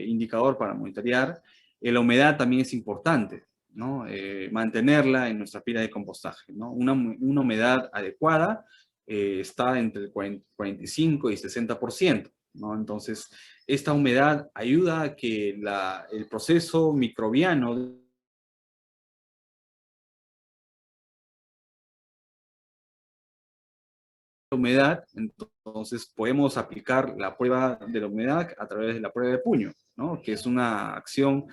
indicador para monitorear, la humedad también es importante, ¿no? Mantenerla en nuestra pila de compostaje, ¿no? Una humedad adecuada está entre el 45 y 60%, ¿no? Entonces, esta humedad ayuda a que el proceso microbiano humedad, entonces podemos aplicar la prueba de la humedad a través de la prueba de puño, ¿no? Que es una acción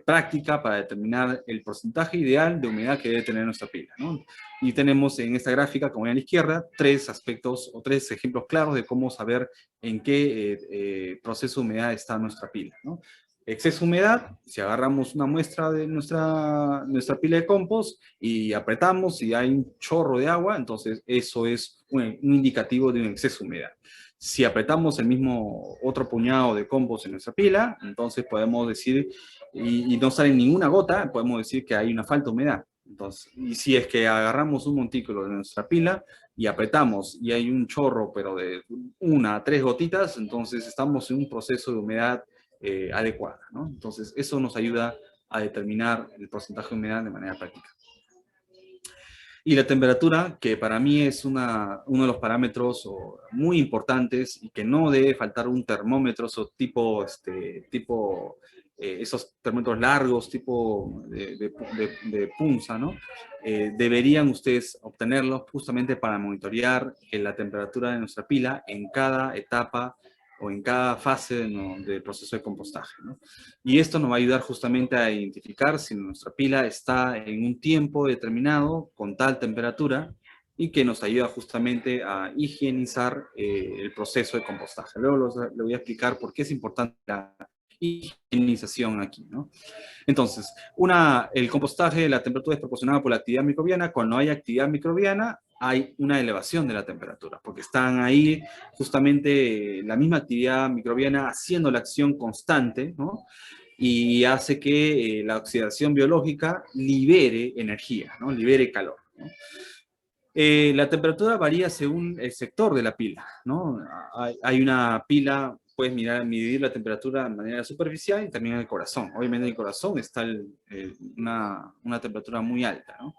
práctica para determinar el porcentaje ideal de humedad que debe tener nuestra pila, ¿no? Y tenemos en esta gráfica, como ven a la izquierda, 3 aspectos o 3 ejemplos claros de cómo saber en qué proceso de humedad está nuestra pila, ¿no? Exceso de humedad, si agarramos una muestra de nuestra pila de compost y apretamos y hay un chorro de agua, entonces eso es un indicativo de un exceso de humedad. Si apretamos el mismo otro puñado de compost en nuestra pila, entonces podemos decir, y no sale ninguna gota, podemos decir que hay una falta de humedad. Entonces, y si es que agarramos un montículo de nuestra pila y apretamos y hay un chorro, pero de 1 a 3 gotitas, entonces estamos en un proceso de humedad adecuada, ¿no? Entonces, eso nos ayuda a determinar el porcentaje de humedad de manera práctica. Y la temperatura, que para mí es uno de los parámetros muy importantes y que no debe faltar un termómetro, esos termómetros largos, tipo de punza, ¿no? Deberían ustedes obtenerlos justamente para monitorear la temperatura de nuestra pila en cada etapa o en cada fase del proceso de compostaje, ¿no? Y esto nos va a ayudar justamente a identificar si nuestra pila está en un tiempo determinado con tal temperatura y que nos ayuda justamente a higienizar el proceso de compostaje. Luego le voy a explicar por qué es importante la higienización aquí, ¿no? Entonces, el compostaje, la temperatura es proporcionada por la actividad microbiana. Cuando hay actividad microbiana, hay una elevación de la temperatura, porque están ahí justamente la misma actividad microbiana haciendo la acción constante, ¿no? Y hace que la oxidación biológica libere energía, ¿no? Libere calor, ¿no? La temperatura varía según el sector de la pila, ¿no? Hay una pila, puedes medir la temperatura de manera superficial y también en el corazón. Obviamente en el corazón está una temperatura muy alta, ¿no?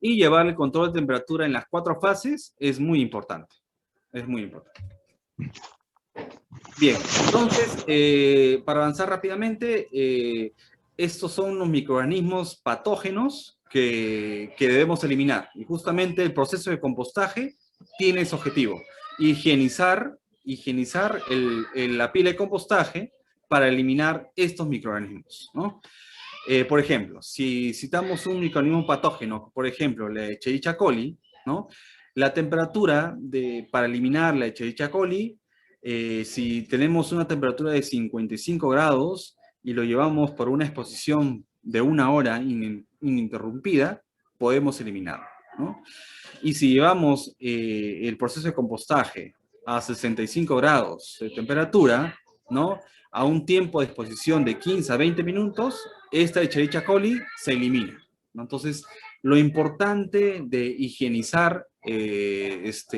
Y llevar el control de temperatura en las 4 fases es muy importante. Es muy importante. Bien, entonces, para avanzar rápidamente, estos son los microorganismos patógenos que debemos eliminar. Y justamente el proceso de compostaje tiene ese objetivo. Higienizar la pila de compostaje para eliminar estos microorganismos, ¿no? Por ejemplo, si citamos un microorganismo patógeno, por ejemplo, la Escherichia coli, ¿no? La temperatura para eliminar la Escherichia coli, si tenemos una temperatura de 55 grados y lo llevamos por una exposición de 1 hora ininterrumpida, podemos eliminarlo, ¿no? Y si llevamos el proceso de compostaje a 65 grados de temperatura, ¿no? A un tiempo de exposición de 15 a 20 minutos, esta Escherichia coli se elimina, ¿no? Entonces, lo importante de higienizar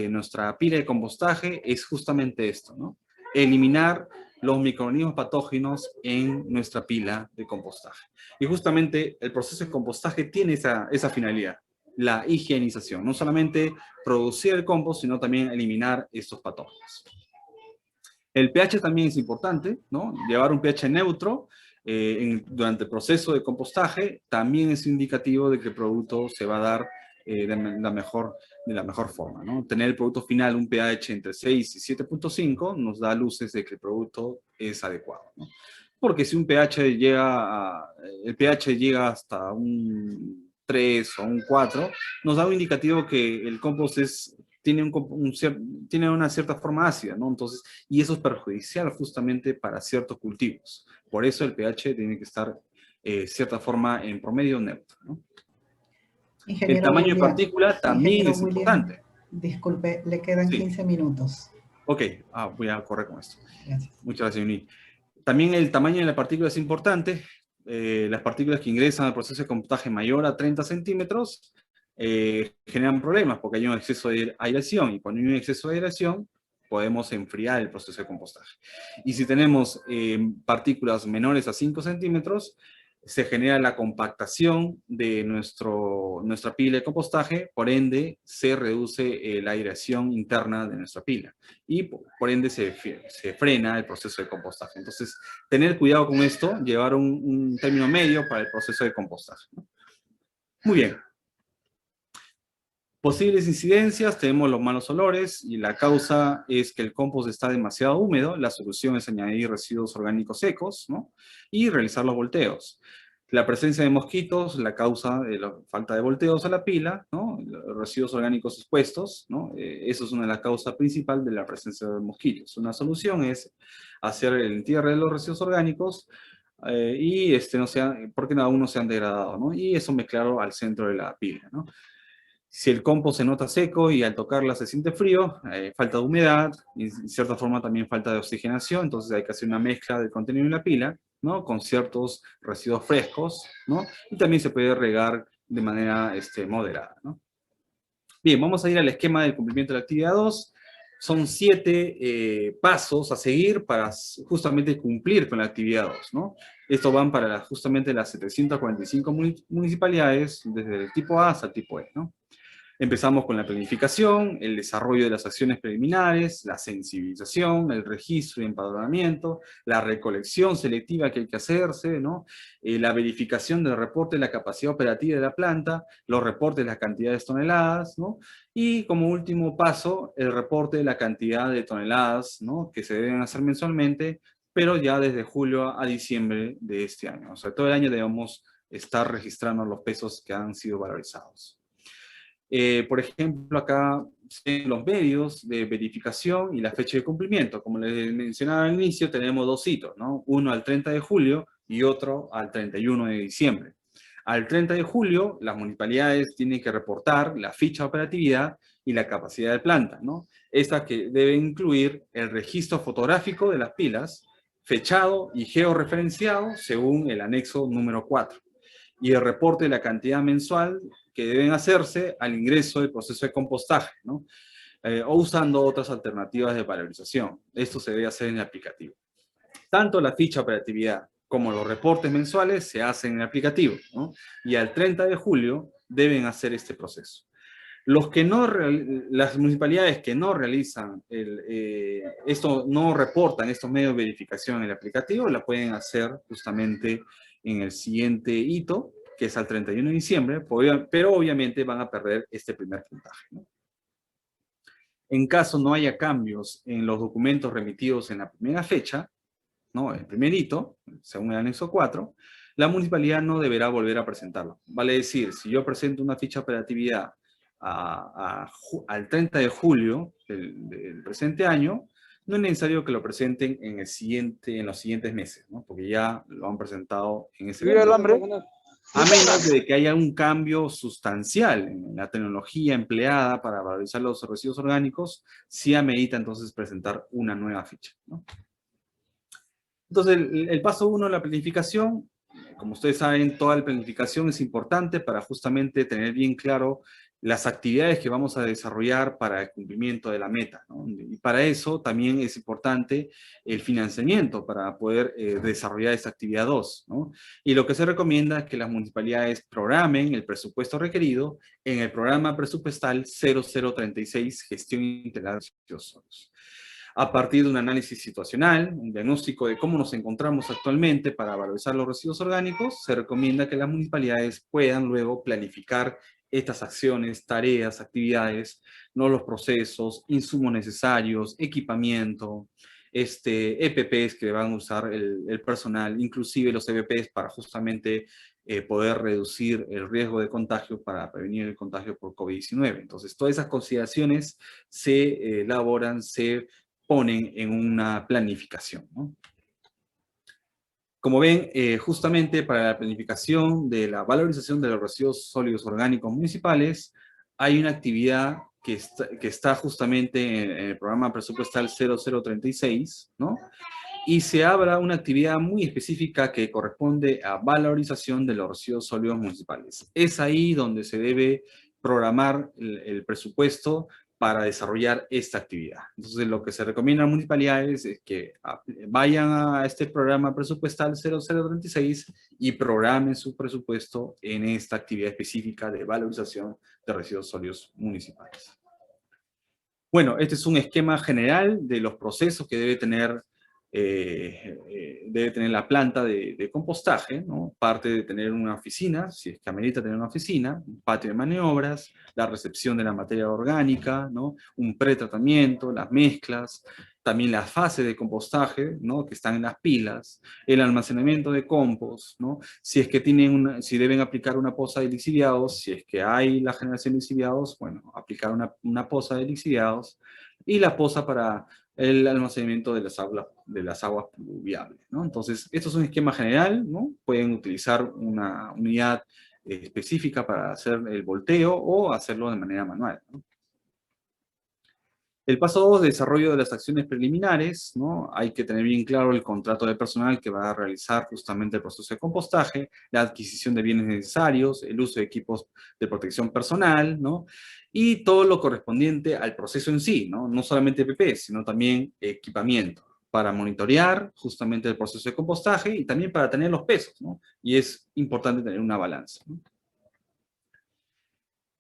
nuestra pila de compostaje es justamente esto, ¿no? Eliminar los microorganismos patógenos en nuestra pila de compostaje. Y justamente el proceso de compostaje tiene esa finalidad, la higienización. No solamente producir el compost, sino también eliminar estos patógenos. El pH también es importante, ¿no? Llevar un pH neutro durante el proceso de compostaje también es indicativo de que el producto se va a dar de la mejor forma, ¿no? Tener el producto final un pH entre 6 y 7.5 nos da luces de que el producto es adecuado, ¿no? Porque si el pH llega hasta un 3 o un 4, nos da un indicativo que el compost tiene una cierta forma ácida, ¿no? Entonces, y eso es perjudicial justamente para ciertos cultivos. Por eso el pH tiene que estar, cierta forma, en promedio neutro, ¿no? El tamaño de partícula también es importante. Disculpe, le quedan 15 minutos. Ok, voy a correr con esto. Gracias. Muchas gracias, Yuni. También el tamaño de la partícula es importante. Las partículas que ingresan al proceso de compostaje mayor a 30 centímetros generan problemas porque hay un exceso de aireación, y cuando hay un exceso de aireación podemos enfriar el proceso de compostaje. Y si tenemos partículas menores a 5 centímetros, se genera la compactación de nuestra pila de compostaje, por ende se reduce la aireación interna de nuestra pila y por ende se frena el proceso de compostaje. Entonces, tener cuidado con esto, llevar un término medio para el proceso de compostaje, ¿no? Muy bien. Posibles incidencias, tenemos los malos olores y la causa es que el compost está demasiado húmedo. La solución es añadir residuos orgánicos secos, ¿no? Y realizar los volteos. La presencia de mosquitos, la causa de la falta de volteos a la pila, ¿no? Los residuos orgánicos expuestos, ¿no? Eso es una de las causas principales de la presencia de mosquitos. Una solución es hacer el entierre de los residuos orgánicos porque aún no se han degradado, ¿no? Y eso mezclarlo al centro de la pila, ¿no? Si el compost se nota seco y al tocarla se siente frío, falta de humedad, y en cierta forma también falta de oxigenación, entonces hay que hacer una mezcla del contenido de la pila, ¿no? Con ciertos residuos frescos, ¿no? Y también se puede regar de manera moderada, ¿no? Bien, vamos a ir al esquema del cumplimiento de la actividad 2. Son 7 pasos a seguir para justamente cumplir con la actividad 2, ¿no? Estos van para justamente las 745 municipalidades, desde el tipo A hasta el tipo E, ¿no? Empezamos con la planificación, el desarrollo de las acciones preliminares, la sensibilización, el registro y empadronamiento, la recolección selectiva que hay que hacerse, ¿no? La verificación del reporte de la capacidad operativa de la planta, los reportes de las cantidades toneladas, ¿no? Y como último paso, el reporte de la cantidad de toneladas, ¿no? Que se deben hacer mensualmente, pero ya desde julio a diciembre de este año. O sea, todo el año debemos estar registrando los pesos que han sido valorizados. Por ejemplo, acá los medios de verificación y la fecha de cumplimiento. Como les mencionaba al inicio, tenemos 2 hitos, ¿no? Uno al 30 de julio y otro al 31 de diciembre. Al 30 de julio, las municipalidades tienen que reportar la ficha de operatividad y la capacidad de planta, ¿no? Esta que debe incluir el registro fotográfico de las pilas, fechado y georreferenciado según el anexo número 4. Y el reporte de la cantidad mensual que deben hacerse al ingreso del proceso de compostaje, ¿no? O usando otras alternativas de valorización. Esto se debe hacer en el aplicativo. Tanto la ficha de operatividad como los reportes mensuales se hacen en el aplicativo, ¿no? Y al 30 de julio deben hacer este proceso. Las municipalidades que no realizan no reportan estos medios de verificación en el aplicativo, la pueden hacer justamente en el siguiente hito, que es al 31 de diciembre, pero obviamente van a perder este primer puntaje, ¿no? En caso no haya cambios en los documentos remitidos en la primera fecha, ¿no? El primer hito, según el anexo 4, la municipalidad no deberá volver a presentarlo. Vale decir, si yo presento una ficha de operatividad al 30 de julio del presente año, no es necesario que lo presenten en los siguientes meses, ¿no? Porque ya lo han presentado en ese momento. A menos de que haya un cambio sustancial en la tecnología empleada para valorizar los residuos orgánicos, sí amerita entonces presentar una nueva ficha, ¿no? Entonces, el paso 1 de la planificación, como ustedes saben, toda la planificación es importante para justamente tener bien claro las actividades que vamos a desarrollar para el cumplimiento de la meta, ¿no? Y para eso también es importante el financiamiento para poder desarrollar esta actividad 2, ¿no? Y lo que se recomienda es que las municipalidades programen el presupuesto requerido en el programa presupuestal 0036, Gestión Integral de Residuos Sólidos. A partir de un análisis situacional, un diagnóstico de cómo nos encontramos actualmente para valorizar los residuos orgánicos, se recomienda que las municipalidades puedan luego planificar estas acciones, tareas, actividades, no los procesos, insumos necesarios, equipamiento, EPPs que van a usar el personal, inclusive los EPPs para justamente poder reducir el riesgo de contagio para prevenir el contagio por COVID-19. Entonces, todas esas consideraciones se elaboran, se ponen en una planificación, ¿no? Como ven, justamente para la planificación de la valorización de los residuos sólidos orgánicos municipales, hay una actividad que está justamente en el programa presupuestal 0036, ¿no? Y se habla una actividad muy específica que corresponde a valorización de los residuos sólidos municipales. Es ahí donde se debe programar el presupuesto para desarrollar esta actividad. Entonces, lo que se recomienda a las municipalidades es que vayan a este programa presupuestal 0036 y programen su presupuesto en esta actividad específica de valorización de residuos sólidos municipales. Bueno, este es un esquema general de los procesos que debe tener la planta de compostaje, ¿no? Parte de tener una oficina, si es que amerita tener una oficina, un patio de maniobras, la recepción de la materia orgánica, ¿no? Un pretratamiento, las mezclas, también las fases de compostaje, ¿no? Que están en las pilas, el almacenamiento de compost, ¿no? Si es que si deben aplicar una poza de lixiviados, si es que hay la generación de lixiviados, bueno, aplicar una poza de lixiviados, y la poza para el almacenamiento de las aguas pluviales, ¿no? Entonces, esto es un esquema general, ¿no? Pueden utilizar una unidad específica para hacer el volteo o hacerlo de manera manual, ¿no? El paso 2, desarrollo de las acciones preliminares, ¿no? Hay que tener bien claro el contrato de personal que va a realizar justamente el proceso de compostaje, la adquisición de bienes necesarios, el uso de equipos de protección personal, ¿no? Y todo lo correspondiente al proceso en sí, ¿no? No solamente EPP, sino también equipamiento para monitorear justamente el proceso de compostaje y también para tener los pesos, ¿no? Y es importante tener una balanza, ¿no?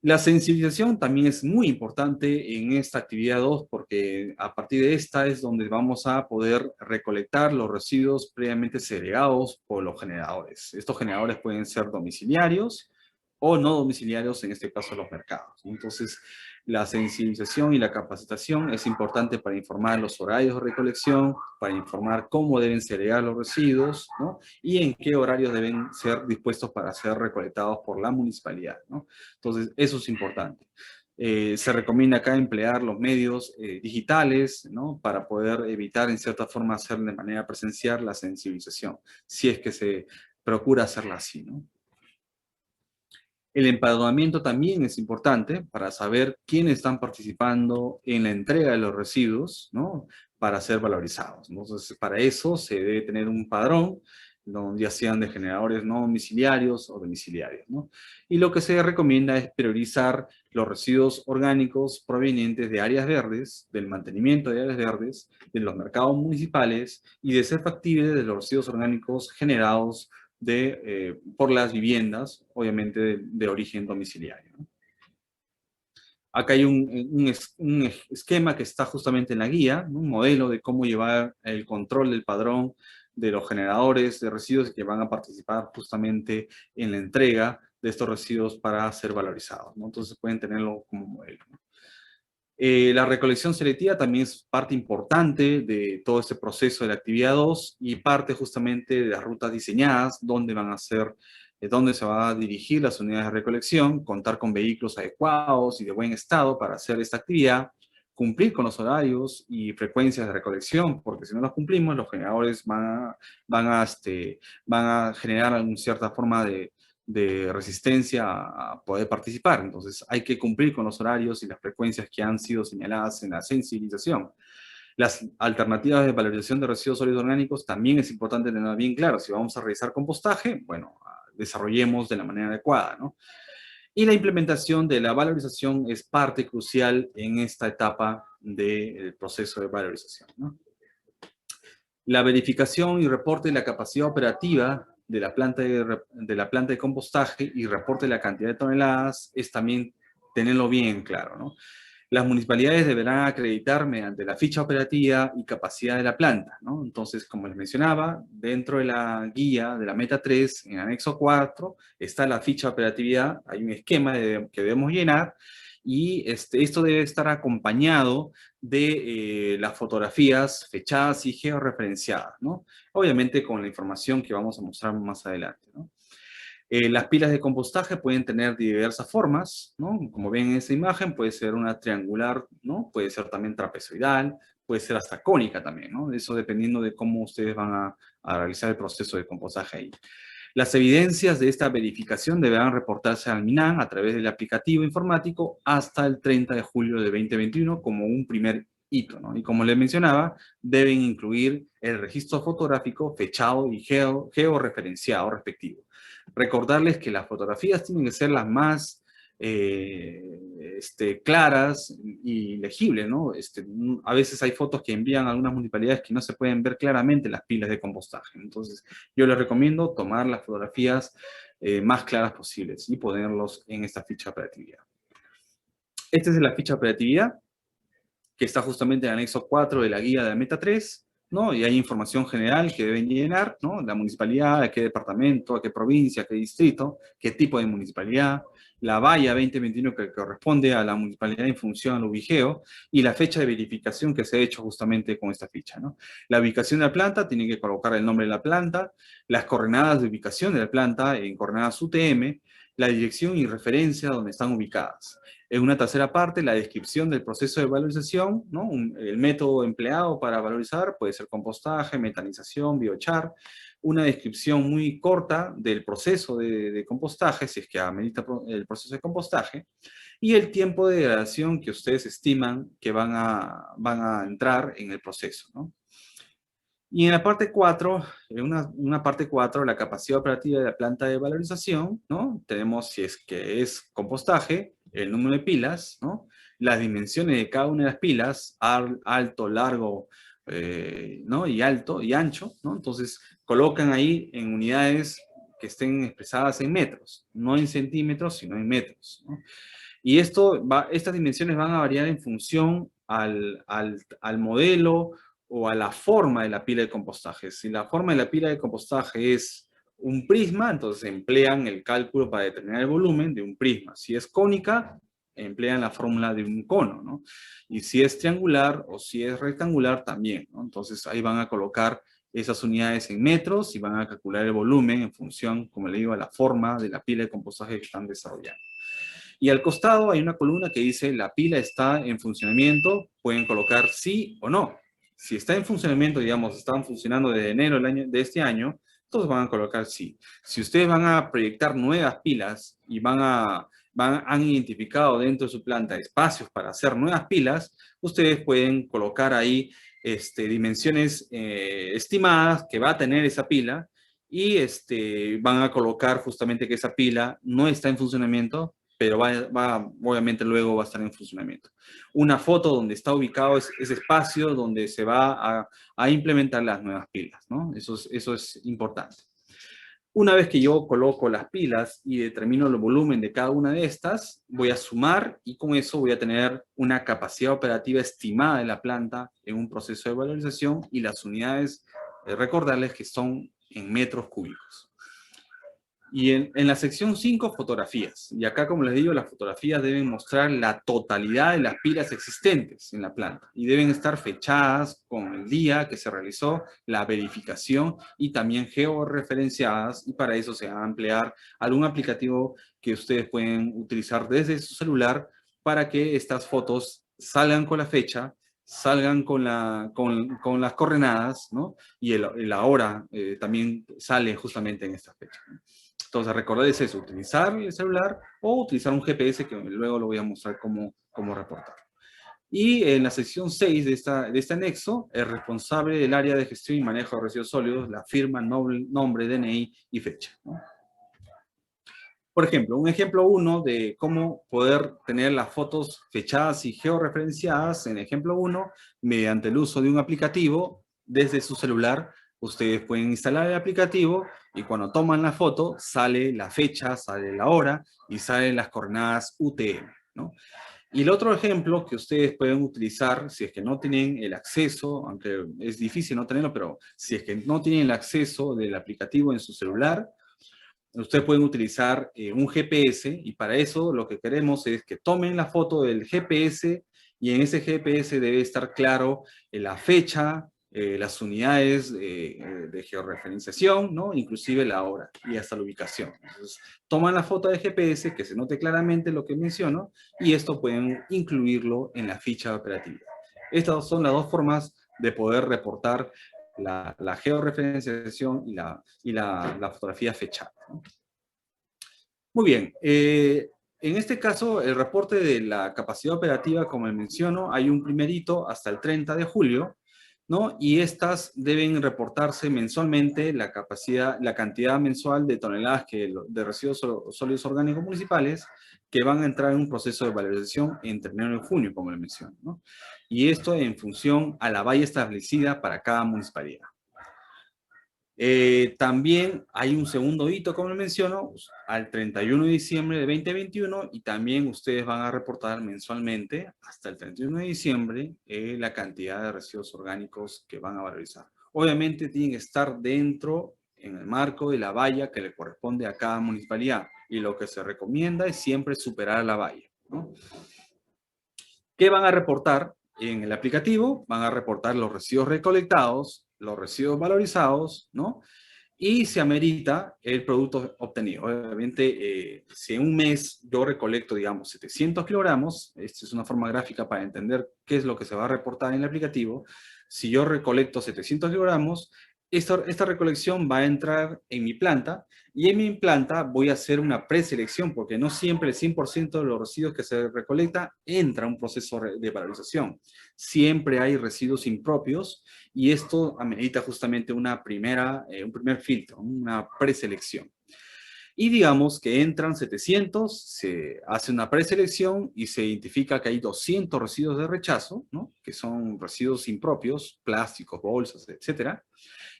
La sensibilización también es muy importante en esta actividad 2 porque a partir de esta es donde vamos a poder recolectar los residuos previamente segregados por los generadores. Estos generadores pueden ser domiciliarios o no domiciliarios, en este caso los mercados. Entonces, la sensibilización y la capacitación es importante para informar los horarios de recolección, para informar cómo deben segregar los residuos, ¿no? Y en qué horarios deben ser dispuestos para ser recolectados por la municipalidad, ¿no? Entonces, eso es importante. Se recomienda acá emplear los medios digitales, ¿no? Para poder evitar, en cierta forma, hacer de manera presencial la sensibilización, si es que se procura hacerla así, ¿no? El empadronamiento también es importante para saber quiénes están participando en la entrega de los residuos, ¿no? Para ser valorizados. Entonces, para eso se debe tener un padrón ya sean de generadores no domiciliarios o domiciliarios, ¿no? Y lo que se recomienda es priorizar los residuos orgánicos provenientes de áreas verdes, del mantenimiento de áreas verdes, de los mercados municipales y, de ser factible, de los residuos orgánicos generados por las viviendas, obviamente de origen domiciliario, ¿no? Acá hay un esquema que está justamente en la guía, ¿no? Un modelo de cómo llevar el control del padrón de los generadores de residuos que van a participar justamente en la entrega de estos residuos para ser valorizados, ¿no? Entonces pueden tenerlo como modelo, ¿no? La recolección selectiva también es parte importante de todo este proceso de la actividad 2 y parte justamente de las rutas diseñadas, dónde se va a dirigir las unidades de recolección, contar con vehículos adecuados y de buen estado para hacer esta actividad, cumplir con los horarios y frecuencias de recolección, porque si no los cumplimos, los generadores van a generar una cierta forma de resistencia a poder participar. Entonces hay que cumplir con los horarios y las frecuencias que han sido señaladas en la sensibilización. Las alternativas de valorización de residuos sólidos orgánicos también es importante tener bien claro. Si vamos a realizar compostaje, bueno, desarrollemos de la manera adecuada, ¿no? Y la implementación de la valorización es parte crucial en esta etapa del proceso de valorización, ¿no? La verificación y reporte de la capacidad operativa de la planta de compostaje y reporte de la cantidad de toneladas es también tenerlo bien claro, ¿no? Las municipalidades deberán acreditar mediante la ficha operativa y capacidad de la planta, ¿no? Entonces, como les mencionaba, dentro de la guía de la meta 3, en anexo 4, está la ficha de operatividad, hay un esquema que debemos llenar, y esto debe estar acompañado de las fotografías fechadas y georreferenciadas, ¿no? Obviamente con la información que vamos a mostrar más adelante, ¿no? Las pilas de compostaje pueden tener diversas formas, ¿no? Como ven en esta imagen, puede ser una triangular, ¿no? Puede ser también trapezoidal, puede ser hasta cónica también, ¿no? Eso dependiendo de cómo ustedes van a realizar el proceso de compostaje ahí. Las evidencias de esta verificación deberán reportarse al MINAN a través del aplicativo informático hasta el 30 de julio de 2021 como un primer hito, ¿no? Y como les mencionaba, deben incluir el registro fotográfico fechado y georreferenciado respectivo. Recordarles que las fotografías tienen que ser las más claras y legibles, ¿no? A veces hay fotos que envían a algunas municipalidades que no se pueden ver claramente las pilas de compostaje. Entonces, yo les recomiendo tomar las fotografías más claras posibles y ponerlos en esta ficha de operatividad. Esta es la ficha de operatividad, que está justamente en el anexo 4 de la guía de la meta 3, ¿no? Y hay información general que deben llenar, ¿no? La municipalidad, a qué departamento, a qué provincia, a qué distrito, qué tipo de municipalidad, la valla 2021 que corresponde a la municipalidad en función al ubigeo y la fecha de verificación que se ha hecho justamente con esta ficha, ¿no? La ubicación de la planta, tiene que colocar el nombre de la planta, las coordenadas de ubicación de la planta en coordenadas UTM, la dirección y referencia donde están ubicadas. En una tercera parte, la descripción del proceso de valorización, ¿no? El método empleado para valorizar puede ser compostaje, metanización, biochar, una descripción muy corta del proceso de compostaje, si es que amerita el proceso de compostaje, y el tiempo de degradación que ustedes estiman que van a entrar en el proceso, ¿no? Y en la parte 4, en una parte 4, la capacidad operativa de la planta de valorización, ¿no? Tenemos, si es que es compostaje, el número de pilas, ¿no? Las dimensiones de cada una de las pilas, alto, largo, ¿no? Y alto y ancho, ¿no? Entonces, colocan ahí en unidades que estén expresadas en metros, no en centímetros, sino en metros, ¿no? Y estas dimensiones van a variar en función al modelo o a la forma de la pila de compostaje. Si la forma de la pila de compostaje es un prisma, entonces emplean el cálculo para determinar el volumen de un prisma. Si es cónica, emplean la fórmula de un cono, ¿no? Y si es triangular o si es rectangular, también, ¿no? Entonces ahí van a colocar esas unidades en metros y van a calcular el volumen en función, como le digo, a la forma de la pila de compostaje que están desarrollando. Y al costado hay una columna que dice la pila está en funcionamiento, pueden colocar sí o no. Si está en funcionamiento, digamos, están funcionando desde enero de este año, entonces van a colocar sí. Si ustedes van a proyectar nuevas pilas y han identificado dentro de su planta espacios para hacer nuevas pilas, ustedes pueden colocar ahí dimensiones estimadas que va a tener esa pila y van a colocar justamente que esa pila no está en funcionamiento, pero obviamente luego va a estar en funcionamiento. Una foto donde está ubicado ese espacio donde se va a implementar las nuevas pilas, ¿no? Eso es importante. Una vez que yo coloco las pilas y determino el volumen de cada una de estas, voy a sumar y con eso voy a tener una capacidad operativa estimada de la planta en un proceso de valorización y las unidades, recordarles que son en metros cúbicos. Y en la sección 5, fotografías. Y acá, como les digo, las fotografías deben mostrar la totalidad de las pilas existentes en la planta. Y deben estar fechadas con el día que se realizó la verificación y también georreferenciadas. Y para eso se va a emplear algún aplicativo que ustedes pueden utilizar desde su celular para que estas fotos salgan con la fecha, salgan con las coordenadas, ¿no? Y la hora también sale justamente en esta fecha, ¿no? Entonces, recordar es eso, utilizar el celular o utilizar un GPS que luego lo voy a mostrar cómo reportar. Y en la sección 6 de este anexo, el responsable del área de gestión y manejo de residuos sólidos, la firma, nombre, DNI y fecha, ¿no? Por ejemplo, un ejemplo 1 de cómo poder tener las fotos fechadas y georreferenciadas en ejemplo 1, mediante el uso de un aplicativo desde su celular. Ustedes pueden instalar el aplicativo y cuando toman la foto sale la fecha, sale la hora y salen las coordenadas UTM, ¿no? Y el otro ejemplo que ustedes pueden utilizar, si es que no tienen el acceso, aunque es difícil no tenerlo, pero si es que no tienen el acceso del aplicativo en su celular, ustedes pueden utilizar un GPS y para eso lo que queremos es que tomen la foto del GPS y en ese GPS debe estar claro la fecha, las unidades de georreferenciación, ¿no? Inclusive la hora y hasta la ubicación. Entonces, toman la foto del GPS, que se note claramente lo que menciono, y esto pueden incluirlo en la ficha de operatividad. Estas son las dos formas de poder reportar la georreferenciación y la fotografía fechada, ¿no? Muy bien. En este caso, el reporte de la capacidad operativa, como menciono, hay un primerito hasta el 30 de julio, ¿no? Y estas deben reportarse mensualmente la cantidad mensual de toneladas de residuos sólidos orgánicos municipales que van a entrar en un proceso de valorización entre enero y junio, como le menciono, ¿no? Y esto en función a la valla establecida para cada municipalidad. También hay un segundo hito, como les menciono, al 31 de diciembre de 2021 y también ustedes van a reportar mensualmente hasta el 31 de diciembre la cantidad de residuos orgánicos que van a valorizar. Obviamente tienen que estar dentro, en el marco de la valla que le corresponde a cada municipalidad y lo que se recomienda es siempre superar la valla, ¿no? ¿Qué van a reportar? En el aplicativo van a reportar los residuos recolectados, los residuos valorizados, ¿no? Y se amerita el producto obtenido. Obviamente, si en un mes yo recolecto, digamos, 700 kilogramos, esta es una forma gráfica para entender qué es lo que se va a reportar en el aplicativo. Si yo recolecto 700 kilogramos, esta recolección va a entrar en mi planta y en mi planta voy a hacer una preselección porque no siempre el 100% de los residuos que se recolecta entra a un proceso de valorización. Siempre hay residuos impropios y esto amerita justamente un primer filtro, una preselección. Y digamos que entran 700, se hace una preselección y se identifica que hay 200 residuos de rechazo, ¿no? Que son residuos impropios, plásticos, bolsas, etcétera.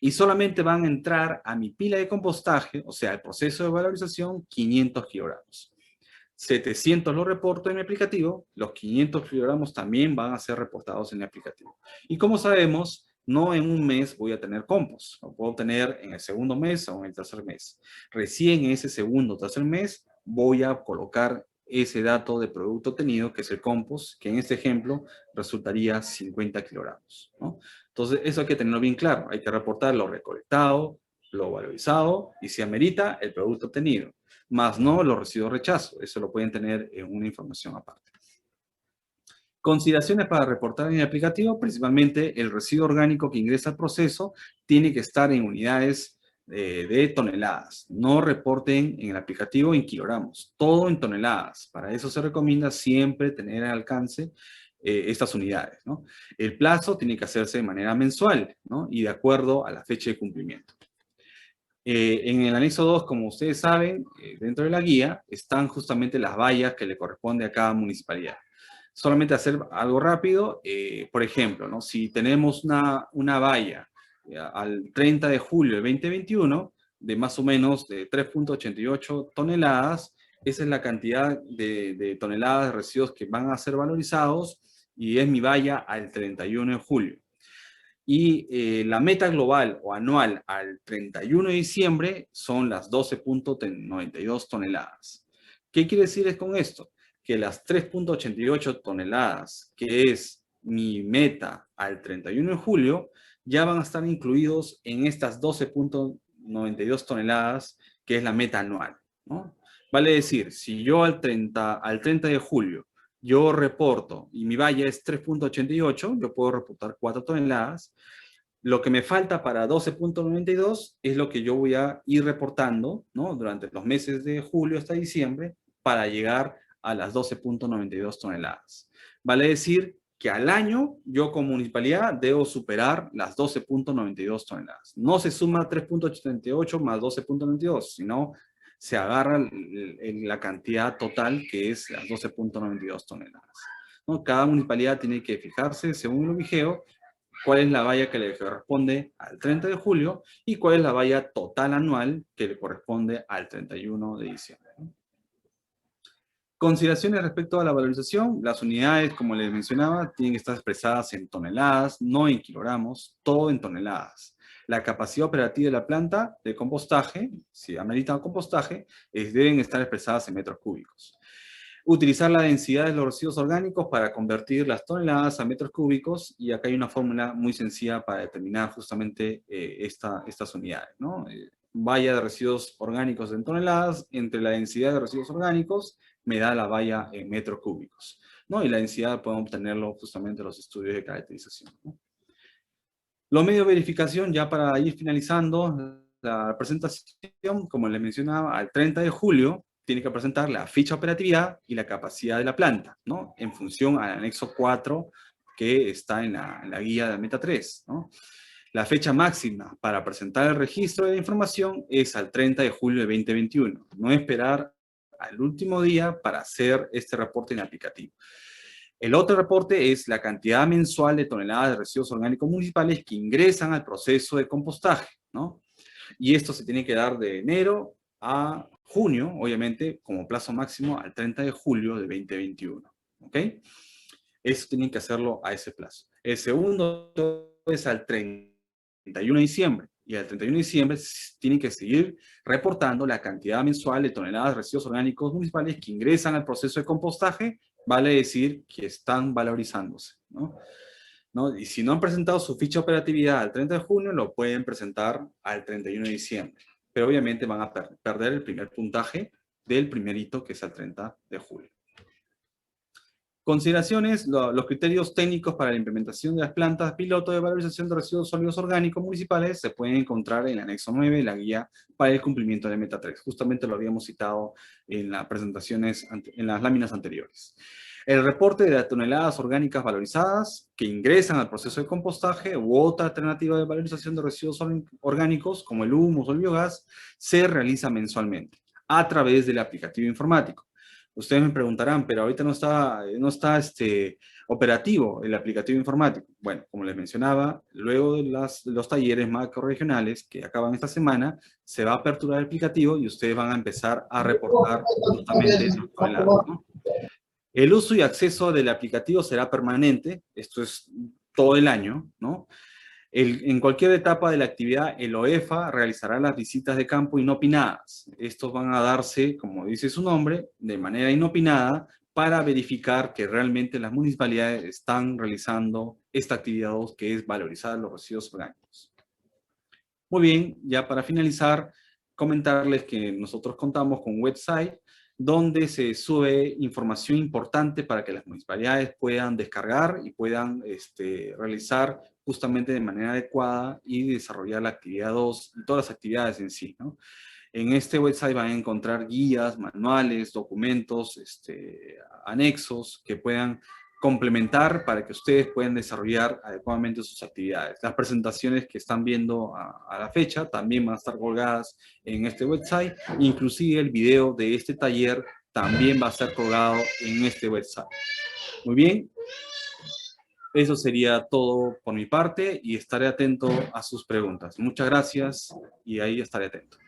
Y solamente van a entrar a mi pila de compostaje, o sea, el proceso de valorización, 500 kilogramos. 700 lo reporto en mi aplicativo, los 500 kilogramos también van a ser reportados en el aplicativo. Y como sabemos, no en un mes voy a tener compost, lo puedo tener en el segundo mes o en el tercer mes. Recién en ese segundo o tercer mes voy a colocar ese dato de producto obtenido, que es el compost, que en este ejemplo resultaría 50 kilogramos, ¿no? Entonces, eso hay que tenerlo bien claro. Hay que reportar lo recolectado, lo valorizado y si amerita el producto obtenido, más no los residuos rechazo. Eso lo pueden tener en una información aparte. Consideraciones para reportar en el aplicativo: principalmente el residuo orgánico que ingresa al proceso tiene que estar en unidades de toneladas. No reporten en el aplicativo en kilogramos, todo en toneladas. Para eso se recomienda siempre tener al alcance estas unidades, ¿no? El plazo tiene que hacerse de manera mensual, ¿no? Y de acuerdo a la fecha de cumplimiento. En el anexo 2, como ustedes saben, dentro de la guía están justamente las vallas que le corresponde a cada municipalidad. Solamente hacer algo rápido, por ejemplo, ¿no? Si tenemos una valla al 30 de julio de 2021 de más o menos de 3.88 toneladas, esa es la cantidad de toneladas de residuos que van a ser valorizados y es mi valla al 31 de julio. Y la meta global o anual al 31 de diciembre son las 12.92 toneladas. ¿Qué quiere decir con esto? Que las 3.88 toneladas, que es mi meta al 31 de julio, ya van a estar incluidos en estas 12.92 toneladas, que es la meta anual, ¿no? Vale decir, si yo al 30 de julio yo reporto y mi valla es 3.88, yo puedo reportar 4 toneladas. Lo que me falta para 12.92 es lo que yo voy a ir reportando, ¿no? Durante los meses de julio hasta diciembre para llegar a las 12.92 toneladas. Vale decir que al año yo como municipalidad debo superar las 12.92 toneladas. No se suma 3.88 más 12.92, sino se agarra la cantidad total que es las 12.92 toneladas, ¿no? Cada municipalidad tiene que fijarse, según el OBIGEO, cuál es la valla que le corresponde al 30 de julio y cuál es la valla total anual que le corresponde al 31 de diciembre. Consideraciones respecto a la valorización. Las unidades, como les mencionaba, tienen que estar expresadas en toneladas, no en kilogramos, todo en toneladas. La capacidad operativa de la planta de compostaje, si amerita compostaje, deben estar expresadas en metros cúbicos. Utilizar la densidad de los residuos orgánicos para convertir las toneladas a metros cúbicos, y acá hay una fórmula muy sencilla para determinar justamente estas unidades, ¿no? Valla de residuos orgánicos en toneladas entre la densidad de residuos orgánicos me da la valla en metros cúbicos, ¿no? Y la densidad podemos obtenerlo justamente en los estudios de caracterización, ¿no? Los medios de verificación, ya para ir finalizando la presentación, como les mencionaba, al 30 de julio tiene que presentar la ficha de operatividad y la capacidad de la planta, ¿no? En función al anexo 4 que está en la guía de Meta 3, ¿no? La fecha máxima para presentar el registro de la información es al 30 de julio de 2021. No esperar al último día para hacer este reporte en aplicativo. El otro reporte es la cantidad mensual de toneladas de residuos orgánicos municipales que ingresan al proceso de compostaje, ¿no? Y esto se tiene que dar de enero a junio, obviamente, como plazo máximo al 30 de julio de 2021, ¿ok? Eso tienen que hacerlo a ese plazo. El segundo es al 31 de diciembre. Y al 31 de diciembre tienen que seguir reportando la cantidad mensual de toneladas de residuos orgánicos municipales que ingresan al proceso de compostaje, vale decir que están valorizándose, ¿no? Y si no han presentado su ficha de operatividad al 30 de junio, lo pueden presentar al 31 de diciembre. Pero obviamente van a perder el primer puntaje del primer hito, que es al 30 de julio. Consideraciones: los criterios técnicos para la implementación de las plantas piloto de valorización de residuos sólidos orgánicos municipales se pueden encontrar en el anexo 9 de la guía para el cumplimiento de Meta 3. Justamente lo habíamos citado en las presentaciones, en las láminas anteriores. El reporte de las toneladas orgánicas valorizadas que ingresan al proceso de compostaje u otra alternativa de valorización de residuos orgánicos, como el humus o el biogás, se realiza mensualmente a través del aplicativo informático. Ustedes me preguntarán, pero ahorita no está operativo el aplicativo informático. Bueno, como les mencionaba, luego de los talleres macro-regionales que acaban esta semana, se va a aperturar el aplicativo y ustedes van a empezar a reportar justamente esas toneladas, ¿no? El uso y acceso del aplicativo será permanente, esto es todo el año, ¿no? En cualquier etapa de la actividad, el OEFA realizará las visitas de campo inopinadas. Estos van a darse, como dice su nombre, de manera inopinada para verificar que realmente las municipalidades están realizando esta actividad 2, que es valorizar los residuos orgánicos. Muy bien, ya para finalizar, comentarles que nosotros contamos con un website donde se sube información importante para que las municipalidades puedan descargar y puedan realizar justamente de manera adecuada y desarrollar la actividad 2 y todas las actividades en sí, ¿no? En este website van a encontrar guías, manuales, documentos, anexos que puedan complementar para que ustedes puedan desarrollar adecuadamente sus actividades. Las presentaciones que están viendo a la fecha también van a estar colgadas en este website, inclusive el video de este taller también va a estar colgado en este website. Muy bien, eso sería todo por mi parte y estaré atento a sus preguntas. Muchas gracias y ahí estaré atento.